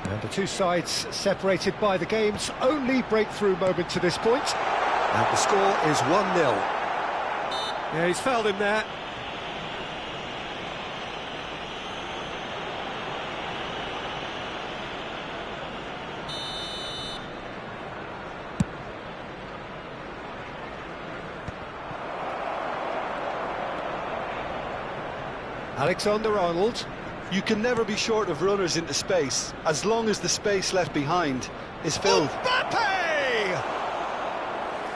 And the two sides separated by the game's only breakthrough moment to this point. And the score is 1-0. Yeah, he's fouled him there. Alexander-Arnold. You can never be short of runners into space, as long as the space left behind is filled. Mbappe!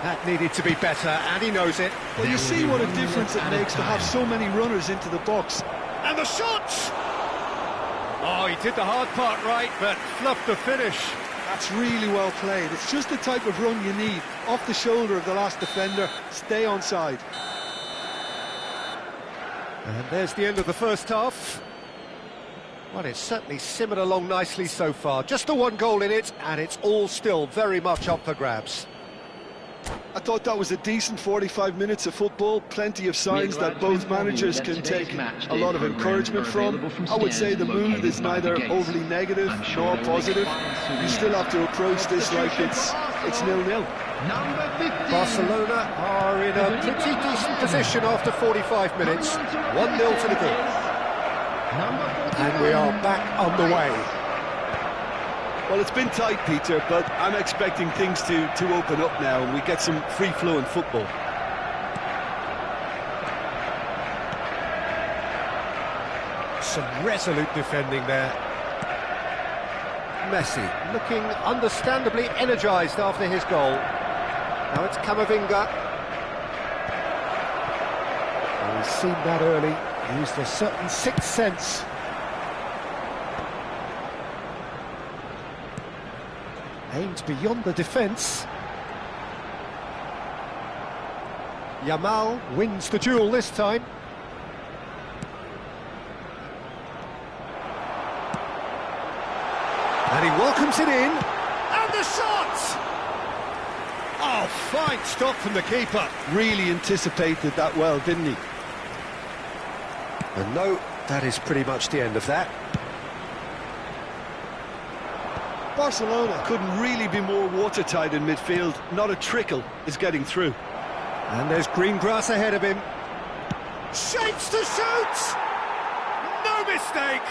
That needed to be better, and he knows it. Well, you see what a difference it makes to have so many runners into the box. And the shot! Oh, he did the hard part right, but fluffed the finish. That's really well played. It's just the type of run you need. Off the shoulder of the last defender, stay onside. And there's the end of the first half. Well, it's certainly simmered along nicely so far. Just the one goal in it, and it's all still very much up for grabs. I thought that was a decent 45 minutes of football. Plenty of signs that both managers can take a lot of encouragement from. I would say the mood is neither overly negative nor positive. You still have to approach this like it's 0-0. Barcelona are in a pretty decent position after 45 minutes. 1-0 to the good. And we are back on the way. Well, it's been tight, Peter, but I'm expecting things to open up now and we get some free-flowing football. Some resolute defending there. Messi looking understandably energised after his goal. Now it's Camavinga. Well, he's seen that early. Used a certain sixth sense. Aimed beyond the defence. Yamal wins the duel this time. And he welcomes it in. And the shot! Oh, fine stop from the keeper. Really anticipated that well, didn't he? And no, that is pretty much the end of that. Barcelona couldn't really be more watertight in midfield. Not a trickle is getting through. And there's green grass ahead of him. Shapes to shoot! No mistake!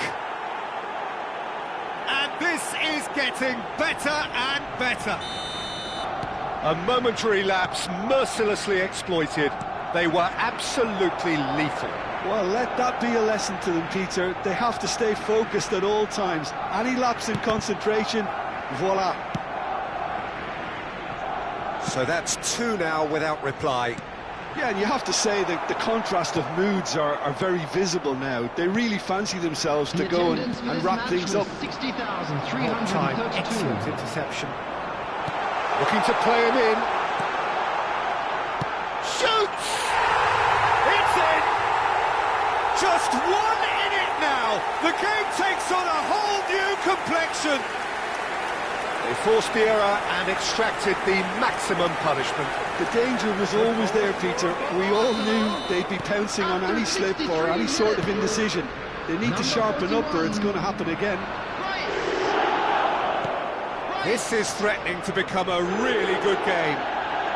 And this is getting better and better. A momentary lapse mercilessly exploited. They were absolutely lethal. Well, let that be a lesson to them, Peter. They have to stay focused at all times. Any lapse in concentration, voila. So that's two now without reply. Yeah, and you have to say that the contrast of moods are very visible now. They really fancy themselves to go and wrap things up. Time, excellent interception. Looking to play him in. Shoots! It's in! Just one in it now! The game takes on a whole new complexion! They forced the error and extracted the maximum punishment. The danger was always there, Peter. We all knew they'd be pouncing on any slip or any sort of indecision. They need to sharpen up or it's going to happen again. This is threatening to become a really good game.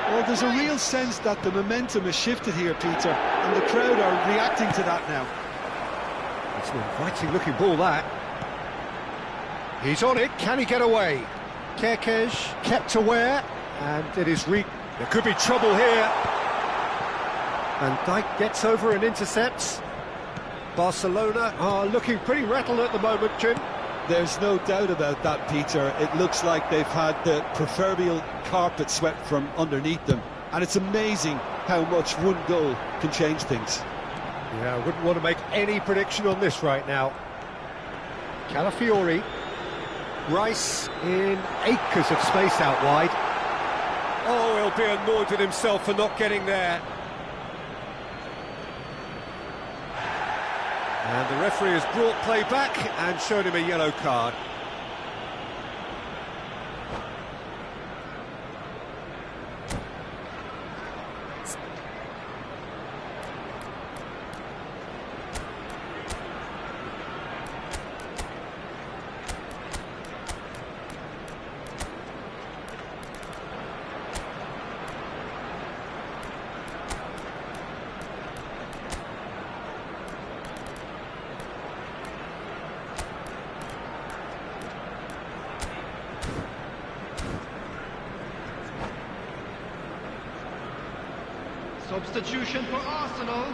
Well, there's a real sense that the momentum has shifted here, Peter, and the crowd are reacting to that now. It's an inviting looking ball, that. He's on it, can he get away? Kerkez kept aware, and it is there could be trouble here. And Dijk gets over and intercepts. Barcelona are looking pretty rattled at the moment, Jim. There's no doubt about that, Peter. It looks like they've had the proverbial carpet swept from underneath them. And it's amazing how much one goal can change things. Yeah, I wouldn't want to make any prediction on this right now. Calafiori. Rice in acres of space out wide. Oh, he'll be annoyed with himself for not getting there. And the referee has brought play back and shown him a yellow card. Substitution for Arsenal.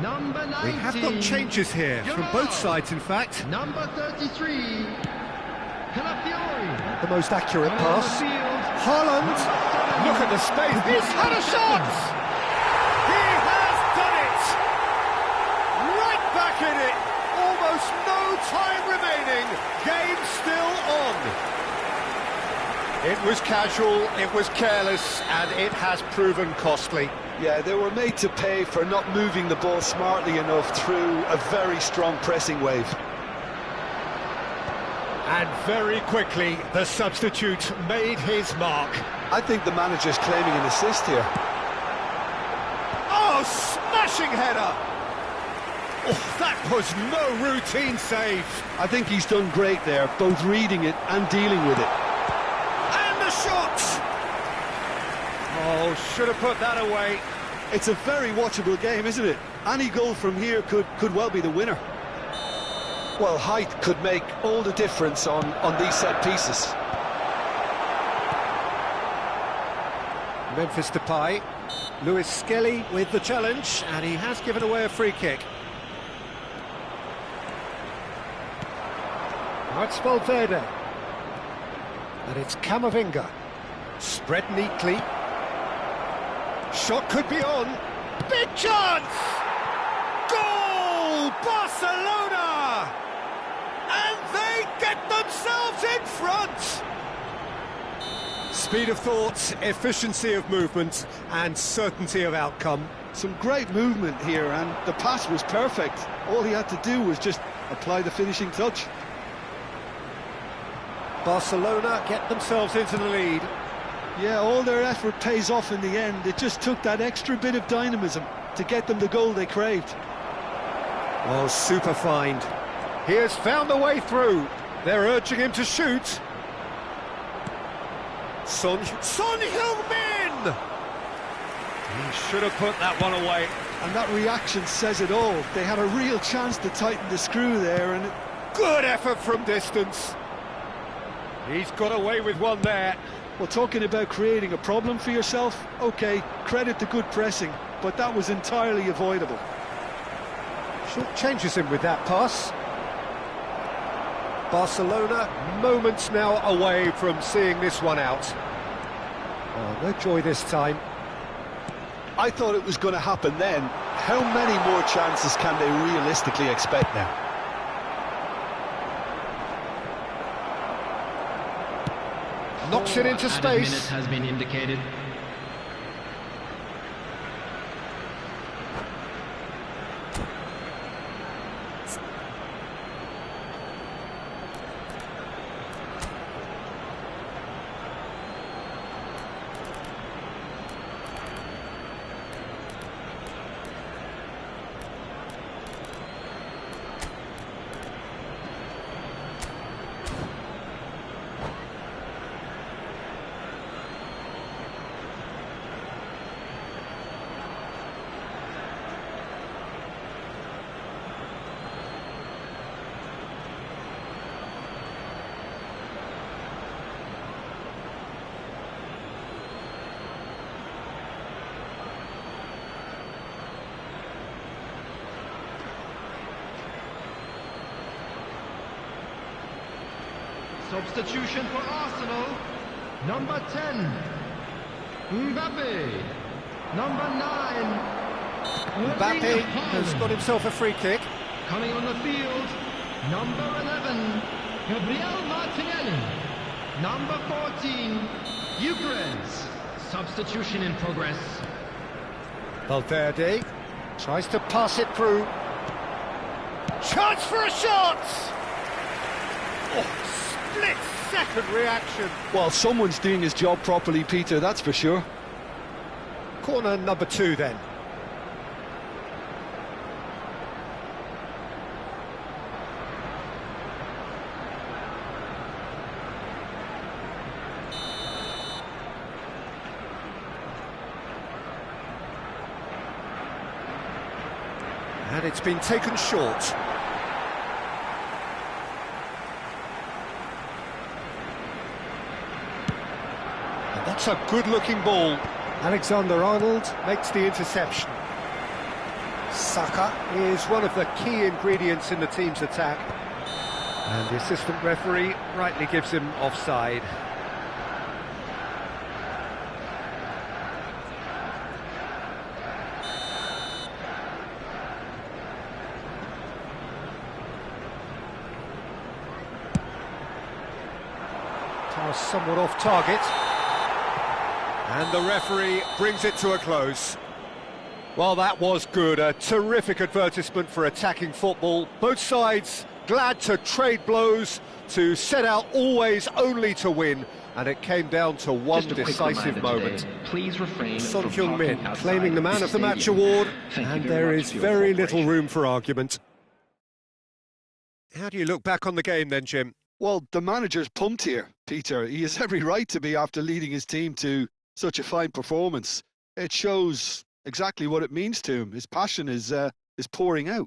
Number 19. We have got changes here from both sides, in fact. Number 33. Calafiori. The most accurate pass. Haaland. Look at the space. He's had a shot. He has done it. Right back in it. Almost no time remaining. Game still on. It was casual, it was careless, and it has proven costly. Yeah, they were made to pay for not moving the ball smartly enough through a very strong pressing wave. And very quickly, the substitute made his mark. I think the manager's claiming an assist here. Oh, smashing header! Oh, that was no routine save. I think he's done great there, both reading it and dealing with it. Shot! Oh, should have put that away. It's a very watchable game, isn't it? Any goal from here could well be the winner. Well, height could make all the difference on these set pieces. Memphis Depay, Lewis Skelly with the challenge, and he has given away a free kick. Now it's Valverde. And it's Camavinga. Spread neatly. Shot could be on. Big chance! Goal! Barcelona! And they get themselves in front! Speed of thought, efficiency of movement, and certainty of outcome. Some great movement here, and the pass was perfect. All he had to do was just apply the finishing touch. Barcelona get themselves into the lead. Yeah, all their effort pays off in the end. It just took that extra bit of dynamism to get them the goal they craved. Oh, super find. He has found a way through. They're urging him to shoot. Son Heung-min! He should have put that one away. And that reaction says it all. They had a real chance to tighten the screw there, and good effort from distance. He's got away with one there. Well, talking about creating a problem for yourself, okay, credit to good pressing, but that was entirely avoidable. Short changes him with that pass. Barcelona moments now away from seeing this one out. Oh, no joy this time. I thought it was going to happen then. How many more chances can they realistically expect now? Knocks it into space. Minute has been indicated. Substitution for Arsenal. Number 10, Mbappe. Number 9, Mbappe has got himself a free kick. coming on the field. Number 11, Gabriel Martinelli. Number 14, Ukraine's. Substitution in progress. Valverde tries to pass it through. Chance for a shot! Oh, split-second reaction. Well, someone's doing his job properly, Peter, that's for sure. Corner number 2 then. And it's been taken short. And that's a good-looking ball. Alexander-Arnold makes the interception. Saka is one of the key ingredients in the team's attack. And the assistant referee rightly gives him offside. Toss somewhat off target. And the referee brings it to a close. Well, that was good. A terrific advertisement for attacking football. Both sides glad to trade blows, to set out always only to win. And it came down to one decisive moment. Please refrain Son from Heung-min talking outside claiming the man of the match award. And there is very little room for argument. How do you look back on the game then, Jim? Well, the manager's pumped here, Peter. He has every right to be after leading his team to such a fine performance. It shows exactly what it means to him. His passion is pouring out.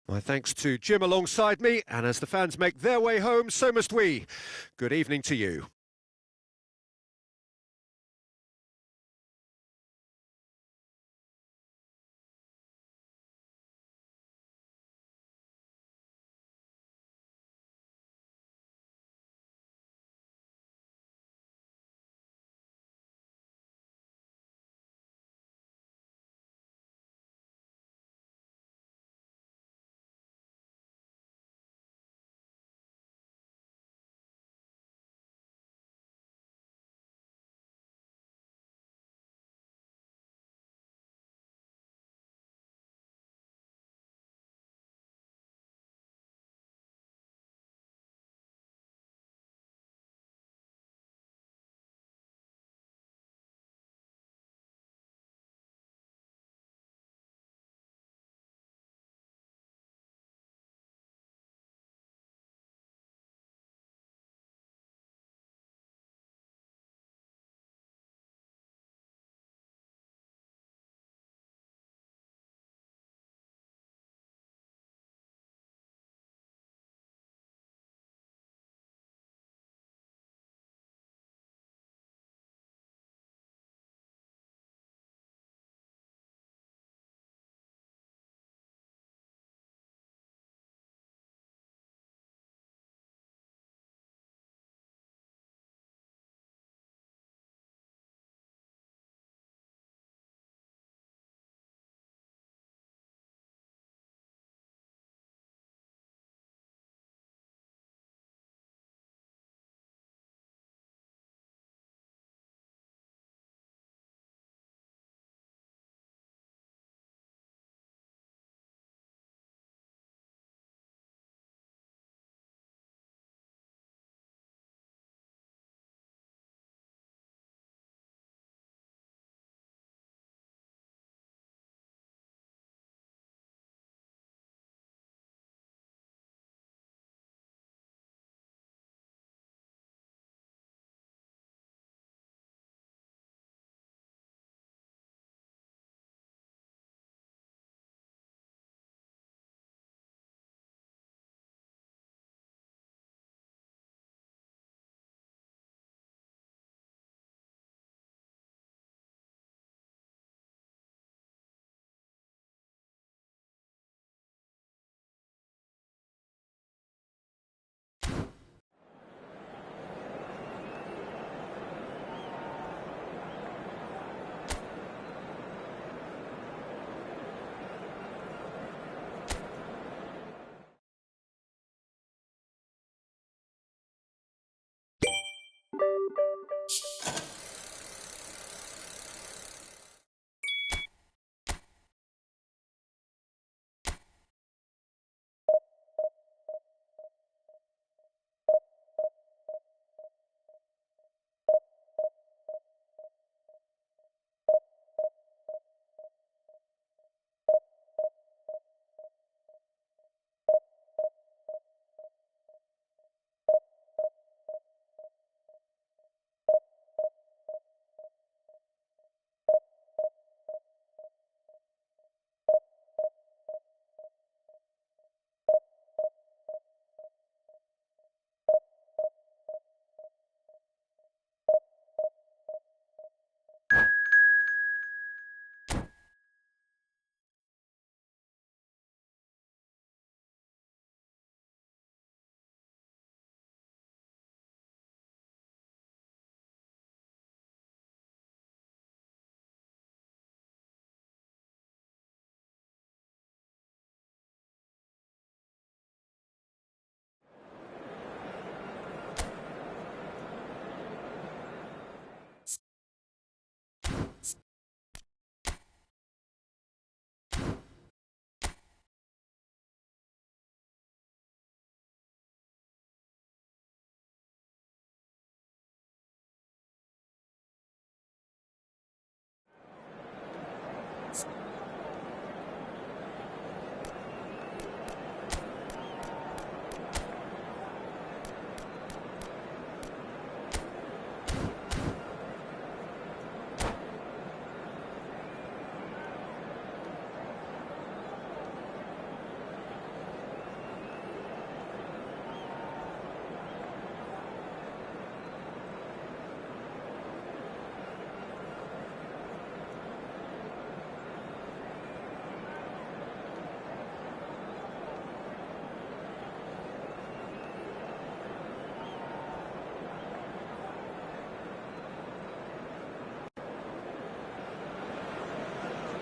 My thanks to Jim alongside me, and as the fans make their way home, so must we. Good evening to you.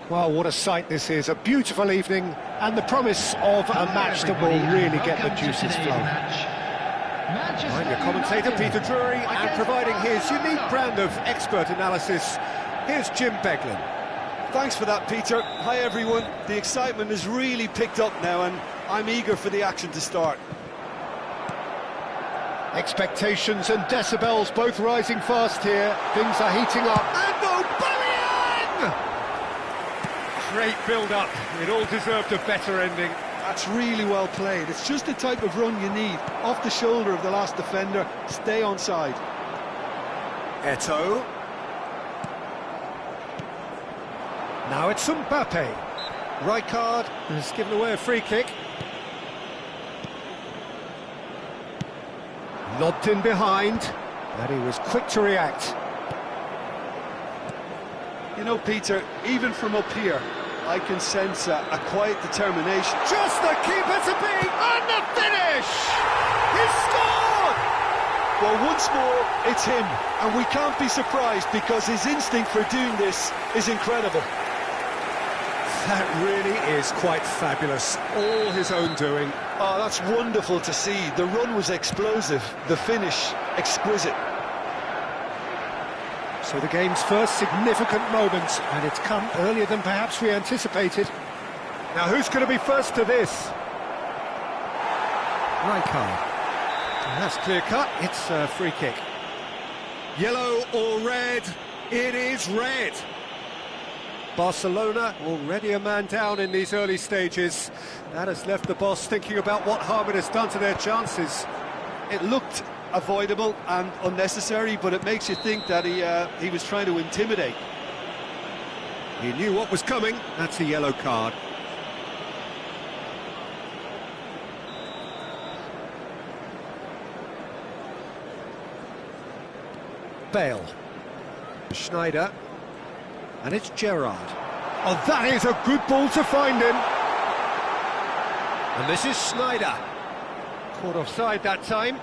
Well, what a sight this is, a beautiful evening, and the promise of a match that will really get the juices flowing. I'm your commentator, Peter Drury, and providing his unique brand of expert analysis, here's Jim Beglin. Thanks for that, Peter. Hi, everyone. The excitement has really picked up now, and I'm eager for the action to start. Expectations and decibels both rising fast here. Things are heating up. And Aubameyang! Great build-up. It all deserved a better ending. That's really well played. It's just the type of run you need. Off the shoulder of the last defender, stay onside. Eto'o. Now it's Mbappe. Rijkaard has given away a free kick. Lobbed in behind, and he was quick to react. You know, Peter, even from up here, I can sense a quiet determination. Just the keeper to beat, and the finish! He scored! Well, once more, it's him, and we can't be surprised because his instinct for doing this is incredible. That really is quite fabulous, all his own doing. Oh, that's wonderful to see. The run was explosive, the finish exquisite. So the game's first significant moment, and it's come earlier than perhaps we anticipated. Now who's going to be first to this? Rijkaard. And that's clear-cut, it's a free kick. Yellow or red? It is red. Barcelona already a man down in these early stages. That has left the boss thinking about what harm it has done to their chances. It looked avoidable and unnecessary, but it makes you think that he was trying to intimidate. He knew what was coming. That's a yellow card. Bale. Schneider. And it's Gerrard. Oh, that is a good ball to find him. And this is Schneider. Caught offside that time.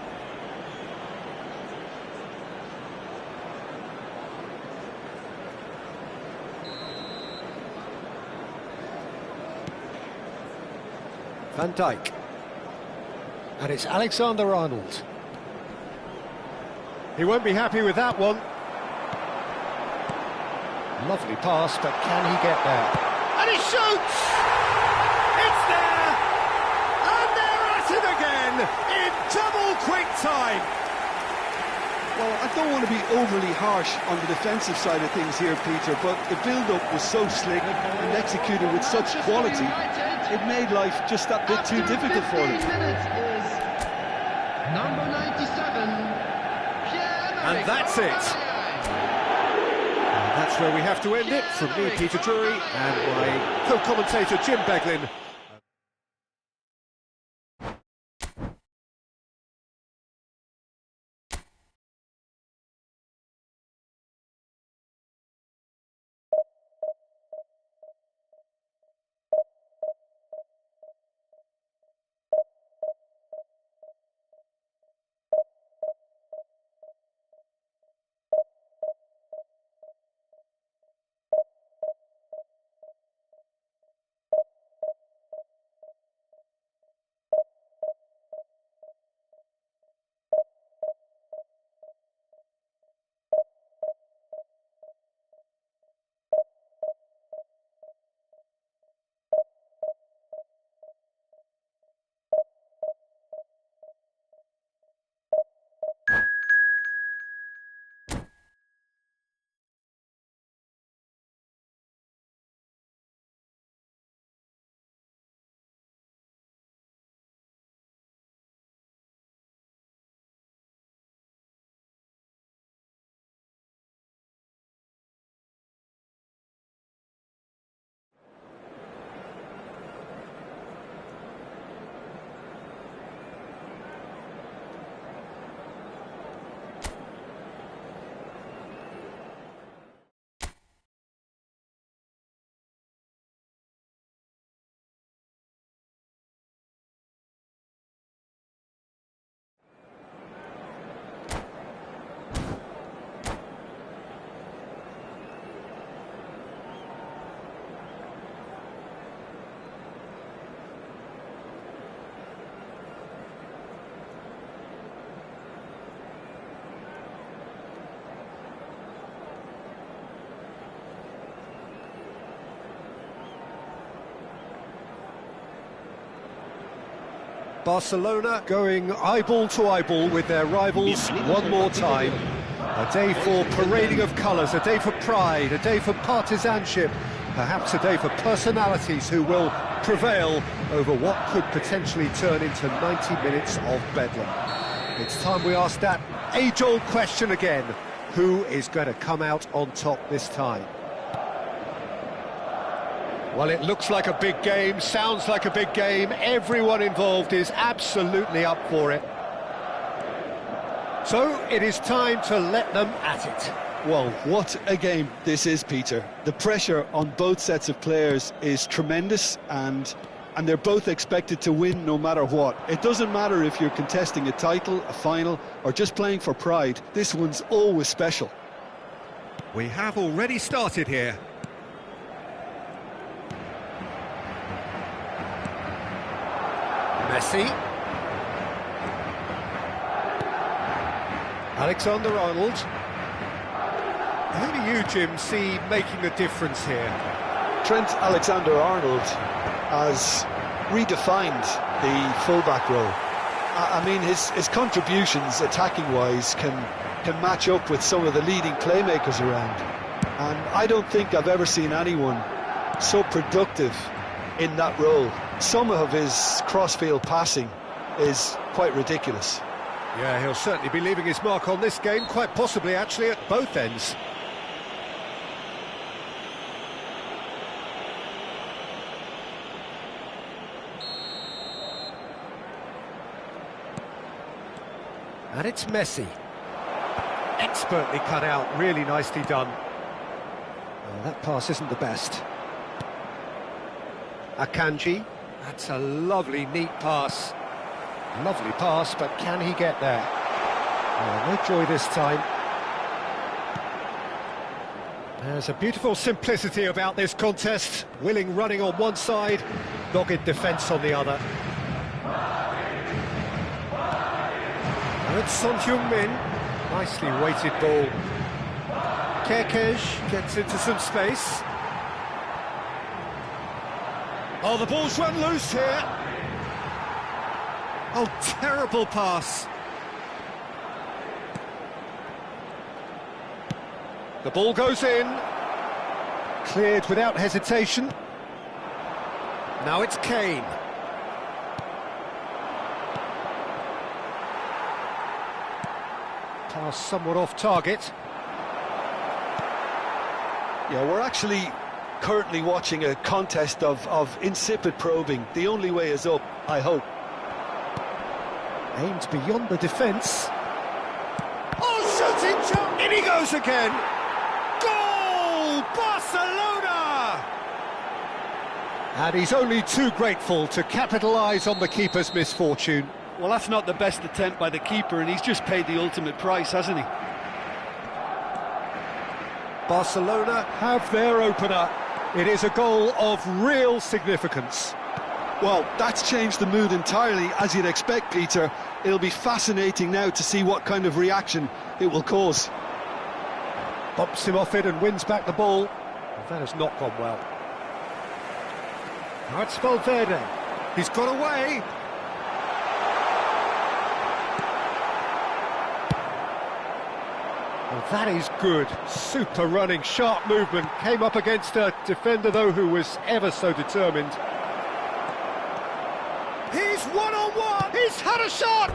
Van Dijk. And it's Alexander-Arnold. He won't be happy with that one. Lovely pass, but can he get there? And he shoots! It's there! And they're at it again in double quick time! Well, I don't want to be overly harsh on the defensive side of things here, Peter, but the build-up was so slick and executed with such quality, it made life just that bit too difficult for them. Number 97, And that's it! That's where we have to end it. From me, Peter Drury, and my co-commentator, Jim Beglin. Barcelona going eyeball to eyeball with their rivals one more time. A day for parading of colours, a day for pride, a day for partisanship, perhaps a day for personalities who will prevail over what could potentially turn into 90 minutes of bedlam. It's time we ask that age-old question again. Who is going to come out on top this time? Well, it looks like a big game, sounds like a big game. Everyone involved is absolutely up for it. So, it is time to let them at it. Well, what a game this is, Peter. The pressure on both sets of players is tremendous, and they're both expected to win no matter what. It doesn't matter if you're contesting a title, a final, or just playing for pride. This one's always special. We have already started here. Messi. Alexander-Arnold. Who do you, Jim, see making a difference here? Trent Alexander-Arnold has redefined the fullback role. I mean, his contributions, attacking-wise, can match up with some of the leading playmakers around. And I don't think I've ever seen anyone so productive in that role. Some of his cross-field passing is quite ridiculous. Yeah, he'll certainly be leaving his mark on this game, quite possibly actually at both ends. And it's Messi. Expertly cut out, really nicely done. Well, that pass isn't the best. Akanji, that's a lovely, neat pass. Lovely pass, but can he get there? Oh, no joy this time. There's a beautiful simplicity about this contest. Willing running on one side, dogged defence on the other. And it's Son Heung-min. Nicely weighted ball. Kerkej gets into some space. Oh, the ball's run loose here. Oh, terrible pass. The ball goes in. Cleared without hesitation. Now it's Kane. Pass somewhat off target. Yeah, we're actually currently watching a contest of insipid probing. The only way is up, I hope. Aimed beyond the defence. Oh, shooting shot! In he goes again! Goal! Barcelona! And he's only too grateful to capitalise on the keeper's misfortune. Well, that's not the best attempt by the keeper, and he's just paid the ultimate price, hasn't he? Barcelona have their opener. It is a goal of real significance. Well, that's changed the mood entirely, as you'd expect, Peter. It'll be fascinating now to see what kind of reaction it will cause. Bumps him off it and wins back the ball. Well, that has not gone well. Now it's Valverde. He's got away. Well, that is good. Super running, sharp movement. Came up against a defender, though, who was ever so determined. He's one-on-one! He's had a shot!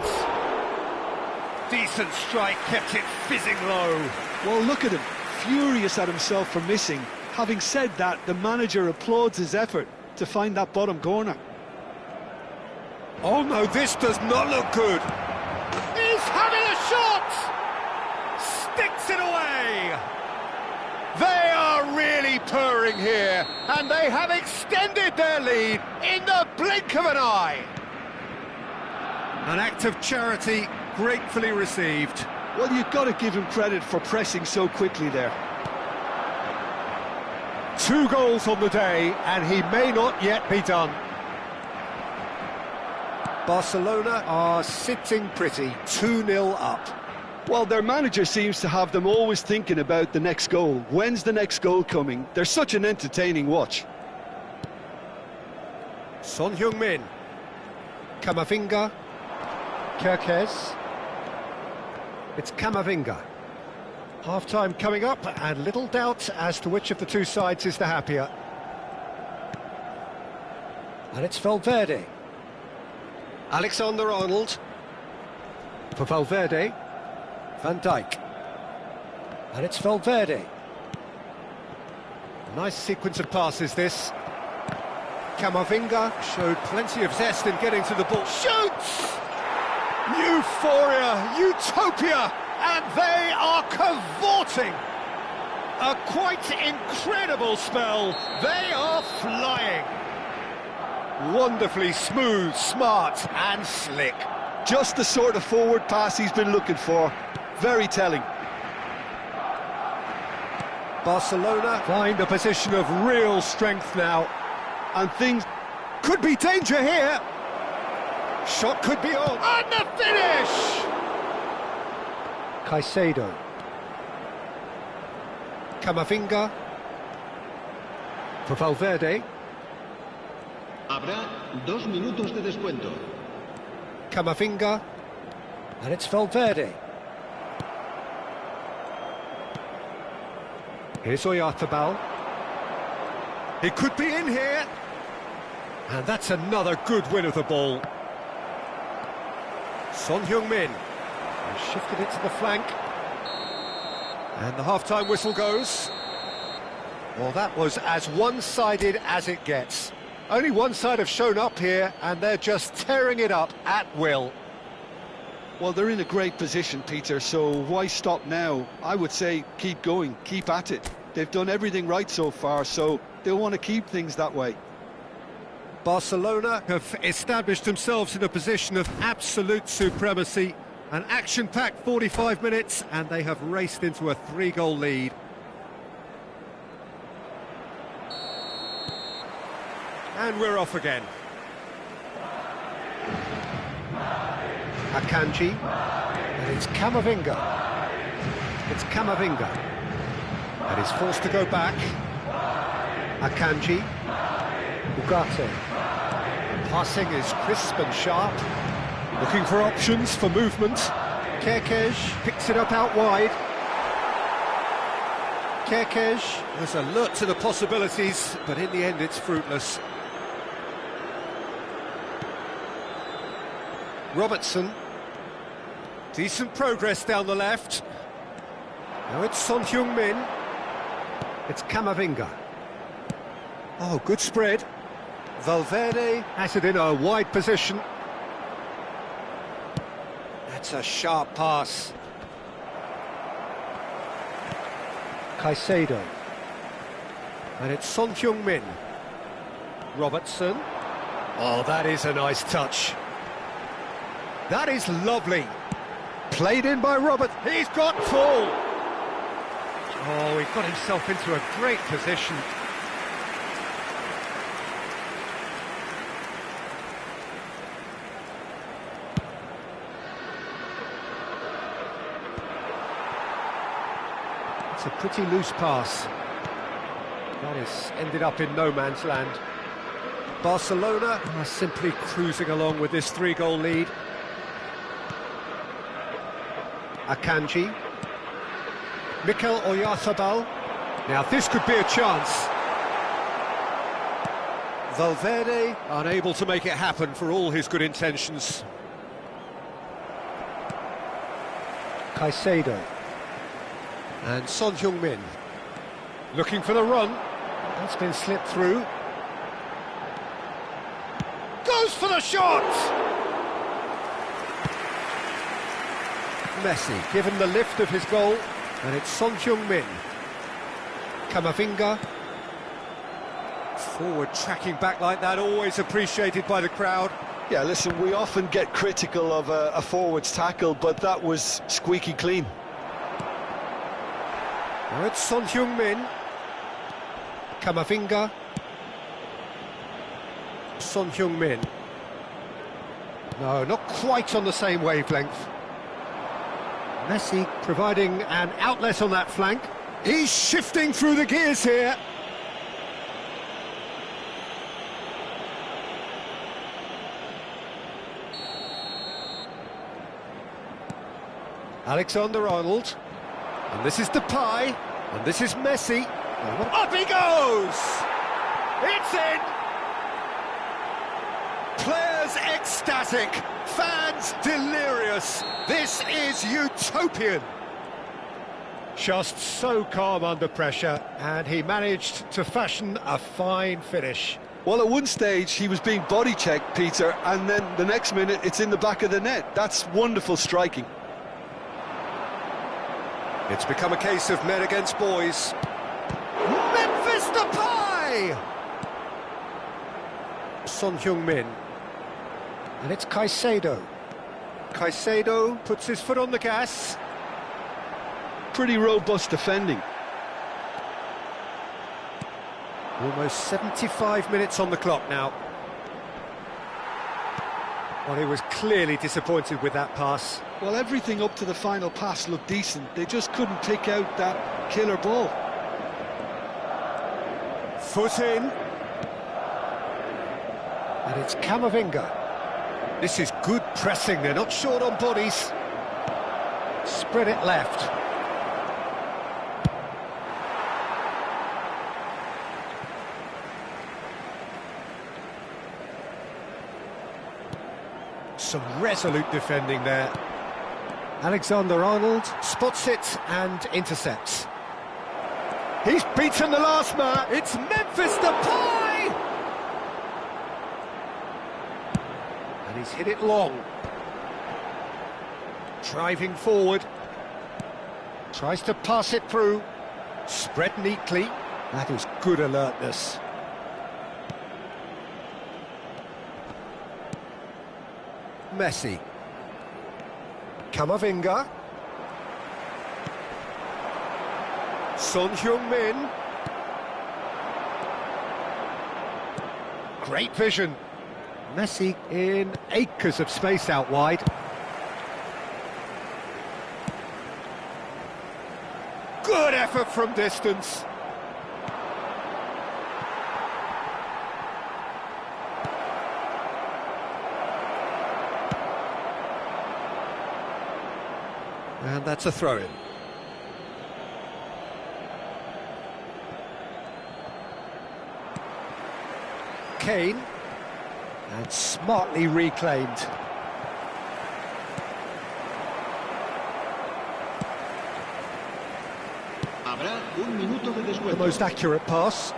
Decent strike, kept it fizzing low. Well, look at him, furious at himself for missing. Having said that, the manager applauds his effort to find that bottom corner. Oh no, this does not look good. He's having a shot! Sticks it away! They are really purring here, and they have extended their lead in the blink of an eye. An act of charity gratefully received. Well, you've got to give him credit for pressing so quickly there. 2 goals on the day, and he may not yet be done. Barcelona are sitting pretty, 2-0 up. Well, their manager seems to have them always thinking about the next goal. When's the next goal coming? They're such an entertaining watch. Son Heung-min. Camavinga. Kerkez. It's Camavinga. Half-time coming up, and little doubt as to which of the two sides is the happier. And it's Valverde. Alexander-Arnold. For Valverde. Van Dijk. And it's Valverde. Nice sequence of passes, this. Camavinga showed plenty of zest in getting to the ball. Shoots! Euphoria, utopia, and they are cavorting. A quite incredible spell. They are flying. Wonderfully smooth, smart, and slick. Just the sort of forward pass he's been looking for. Very telling. Barcelona find a position of real strength now. And things Could be danger here. Shot could be on. And the finish! Caicedo. Camavinga. For Valverde. Habrá 2 minutos de descuento. Camavinga. And it's Valverde. Here's Oyarzabal. He could be in here. And that's another good win of the ball. Son Heung-min shifted it to the flank. And the half-time whistle goes. Well, that was as one-sided as it gets. Only one side have shown up here, and they're just tearing it up at will. Well, they're in a great position, Peter, so why stop now? I would say keep going, keep at it. They've done everything right so far, so they'll want to keep things that way. Barcelona have established themselves in a position of absolute supremacy. An action-packed 45 minutes, and they have raced into a 3-goal lead. And we're off again. Akanji, and it's Camavinga. It's Camavinga. And he's forced to go back. Akanji. Ugarte. Passing is crisp and sharp. Looking for options for movement. Kerkez picks it up out wide. Kerkez was alert to the possibilities, but in the end it's fruitless. Robertson. Decent progress down the left. Now it's Son Heung-min. It's Camavinga. Oh, good spread. Valverde has it in a wide position. That's a sharp pass. Caicedo. And it's Son Heung-min. Robertson. Oh, that is a nice touch. That is lovely. Played in by Robert. He's got full. Oh, he got himself into a great position. It's a pretty loose pass. That has ended up in no man's land. Barcelona are simply cruising along with this 3-goal lead. Akanji. Mikel Oyarzabal. Now this could be a chance. Valverde unable to make it happen for all his good intentions. Caicedo. And Son Heung-min. Looking for the run. That's been slipped through. Goes for the shot! Messi given the lift of his goal, and it's Son Heung-min. Camavinga. Forward tracking back like that, always appreciated by the crowd. Yeah, listen, we often get critical of a forward's tackle, but that was squeaky clean. Now it's Son Heung-min. Camavinga. Son Heung-min. No, not quite on the same wavelength. Messi providing an outlet on that flank. He's shifting through the gears here. Alexander-Arnold. And this is Depay. And this is Messi. Up he goes! It's in! Players ecstatic, fans delirious. This is utopian. Just so calm under pressure, and he managed to fashion a fine finish. Well, at one stage he was being body checked, Peter, and then the next minute it's in the back of the net. That's wonderful striking. It's become a case of men against boys. Memphis Depay! Son Heung-min. And it's Caicedo. Caicedo puts his foot on the gas. Pretty robust defending. Almost 75 minutes on the clock now. Well, he was clearly disappointed with that pass. Well, everything up to the final pass looked decent. They just couldn't pick out that killer ball. Foot in. And it's Camavinga. This is good pressing, they're not short on bodies. Spread it left. Some resolute defending there. Alexander-Arnold spots it and intercepts. He's beaten the last man. It's Memphis Depay! And he's hit it long. Driving forward. Tries to pass it through. Spread neatly. That is good alertness. Messi. Camavinga. Son Heung-min. Great vision. Messi in acres of space out wide. Good effort from distance. And that's a throw-in. Kane. And smartly reclaimed. The most accurate pass.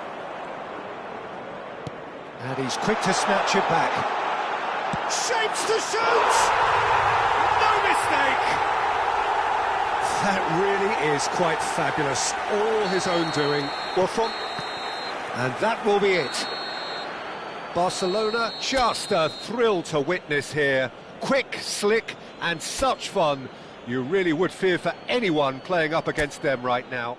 And he's quick to snatch it back. Shapes to shoot! No mistake! That really is quite fabulous. All his own doing. Well, and that will be it. Barcelona, just a thrill to witness here. Quick, slick, and such fun. You really would fear for anyone playing up against them right now.